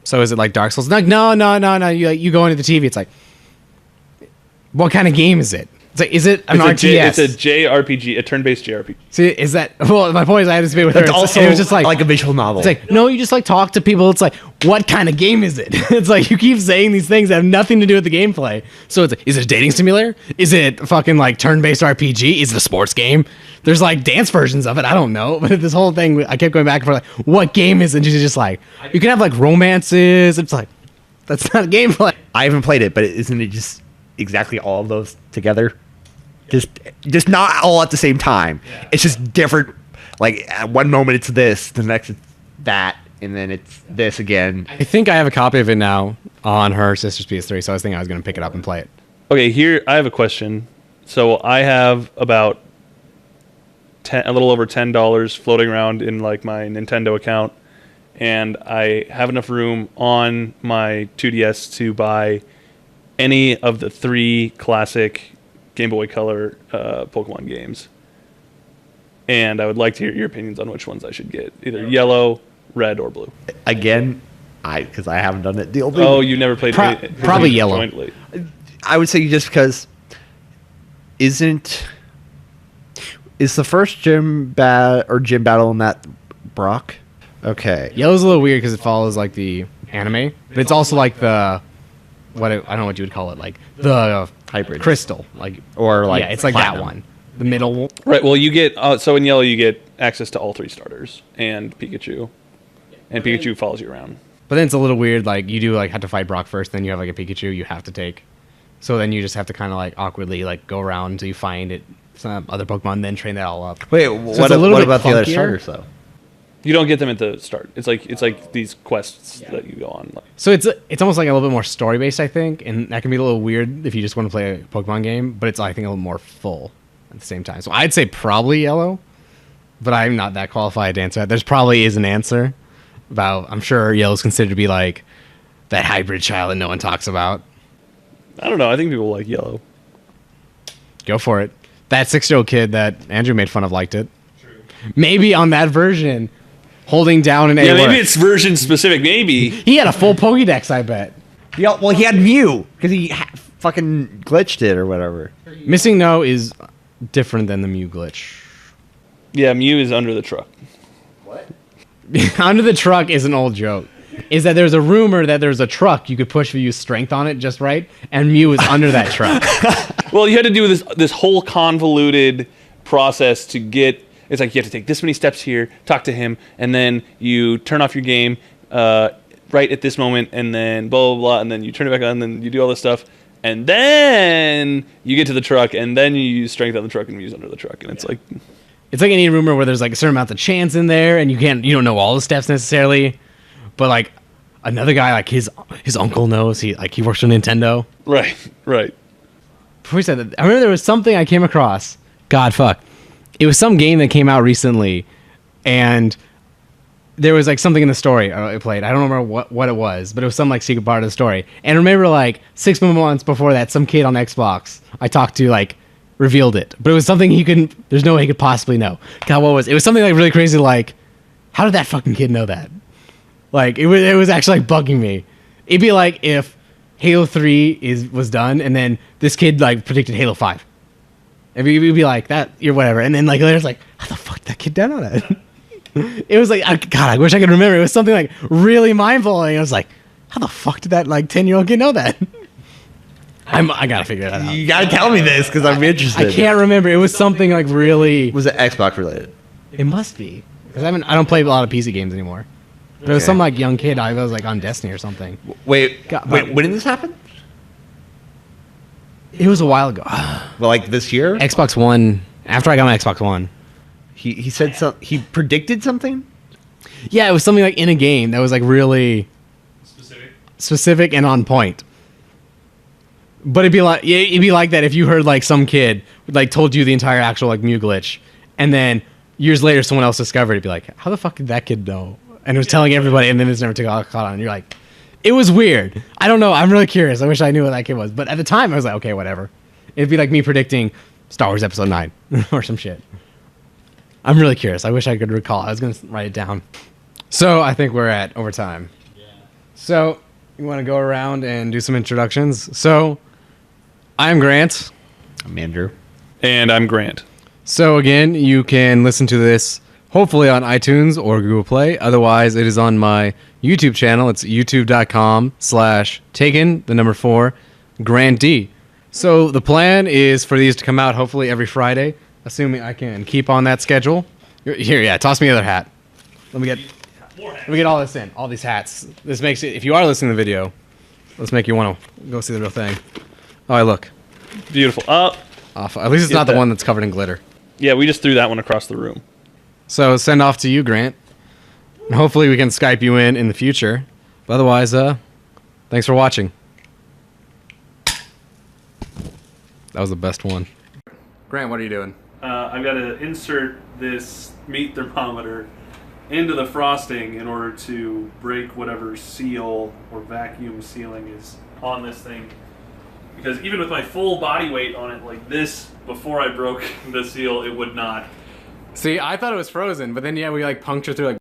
so is it like Dark Souls? Like, no. You go into the TV. It's like, what kind of game is it? It's like, is it an RTS? It's a JRPG, a turn-based JRPG. See, is that? Well, my point is, I had to debate with her. It's also it was just like a visual novel. It's like, no, you just like talk to people. It's like, what kind of game is it? It's like you keep saying these things that have nothing to do with the gameplay. So it's like, is it a dating simulator? Is it fucking like turn-based RPG? Is it a sports game? There's like dance versions of it. I don't know. But this whole thing, I kept going back and forth. Like, what game is it? And she's just like, you can have like romances. It's like, that's not gameplay. I haven't played it, but isn't it just exactly all of those together? Just not all at the same time. Yeah. It's just different. Like at one moment it's this, the next it's that, and then it's this again. I think I have a copy of it now on her sister's PS3, so I was thinking I was going to pick it up and play it. Okay, here I have a question. So I have about a little over $10 floating around in like my Nintendo account, and I have enough room on my 2DS to buy any of the 3 classic Game Boy Color Pokemon games. And I would like to hear your opinions on which ones I should get. Either yellow, red, or blue. Again, because I haven't done it. Oh, you never played probably yellow. Jointly. I would say just because is the first gym battle in that Brock? Okay. Yellow's a little weird because it follows like the anime, but it's also like the I don't know what you would call it, like the hybrid crystal, like, or like, yeah, it's like platinum. That one, the middle. Right. Well, you get so in yellow you get access to all 3 starters and Pikachu, and Pikachu follows you around. But then it's a little weird. Like you do like have to fight Brock first, then you have like a Pikachu you have to take. So then you just have to kind of like awkwardly like go around until you find it some other Pokemon, then train that all up. Wait, so what about the other starters though? You don't get them at the start. It's like these quests that you go on. Like, So it's almost like a little bit more story based, I think, and that can be a little weird if you just want to play a Pokemon game. But it's I think a little more full at the same time. So I'd say probably yellow, but I'm not that qualified to answer that. There's probably is an answer about. I'm sure yellow's considered to be like that hybrid child that no one talks about. I don't know. I think people like yellow. Go for it. That 6-year-old kid that Andrew made fun of liked it. True. Maybe on that version, holding down an A. Yeah, maybe it's version specific. Maybe he had a full Pokédex. I bet. Yeah, well, he had Mew because he fucking glitched it or whatever. Missing No is different than the Mew glitch. Yeah, Mew is under the truck. What? Under the truck is an old joke. Is that there's a rumor that there's a truck you could push if you use strength on it just right, and Mew is under that truck. Well, you had to do this whole convoluted process to get. It's like you have to take this many steps here, talk to him, and then you turn off your game right at this moment, and then blah blah blah, and then you turn it back on, and then you do all this stuff, and then you get to the truck, and then you use strength on the truck and Mew's under the truck, and it's like. It's like any rumor where there's like a certain amount of chance in there, and you don't know all the steps necessarily. But like another guy, like his uncle knows. He works for Nintendo. Right. Before we said that, I remember there was something I came across. God fuck, it was some game that came out recently, and there was like something in the story I played. I don't remember what it was, but it was some like secret part of the story. And remember, like 6 months before that, some kid on Xbox I talked to like revealed it, but it was something he couldn't. There's no way he could possibly know. God, what was it? It was something like really crazy. Like, how did that fucking kid know that? Like it was actually like bugging me. It'd be like if Halo 3 was done and then this kid like predicted Halo 5. It'd be like that, you're whatever. And then like later it's like, how the fuck did that kid down on that? It was like, God, I wish I could remember. It was something like really mind blowing. I was like, how the fuck did that like 10-year-old kid know that? I gotta figure that out. You gotta tell me this because I'm interested. I can't remember. It was something like really. Was it Xbox related? It must be because I don't play a lot of PC games anymore. But it was some like young kid. I was like on Destiny or something. Wait, when did this happen? It was a while ago. Well, like this year? Xbox One. After I got my Xbox One. He said he predicted something? Yeah, it was something like in a game that was like really specific and on point. But it'd be like that if you heard like some kid like told you the entire actual like Mew glitch, and then years later someone else discovered it. It'd be like, how the fuck did that kid know? And it was telling everybody, and then it's never caught on. And you're like, it was weird. I don't know. I'm really curious. I wish I knew what that kid was. But at the time, I was like, okay, whatever. It'd be like me predicting Star Wars Episode 9 or some shit. I'm really curious. I wish I could recall. I was going to write it down. So I think we're at overtime. Yeah. So you want to go around and do some introductions? So I'm Grant. I'm Andrew. And I'm Grant. So again, you can listen to this hopefully on iTunes or Google Play. Otherwise, it is on my YouTube channel. It's youtube.com/taken4 Grant D. So the plan is for these to come out hopefully every Friday, assuming I can keep on that schedule. Here, yeah, toss me the other hat. Let me get all this in, all these hats. This makes it, if you are listening to the video, let's make you want to go see the real thing. Oh, look. Beautiful. At least it's not the one that's covered in glitter. Yeah, we just threw that one across the room. So send off to you, Grant. And hopefully we can Skype you in the future. But otherwise, thanks for watching. That was the best one. Grant, what are you doing? I've got to insert this meat thermometer into the frosting in order to break whatever seal or vacuum sealing is on this thing. Because even with my full body weight on it like this, before I broke the seal, it would not. See, I thought it was frozen, but then yeah, we like punctured through like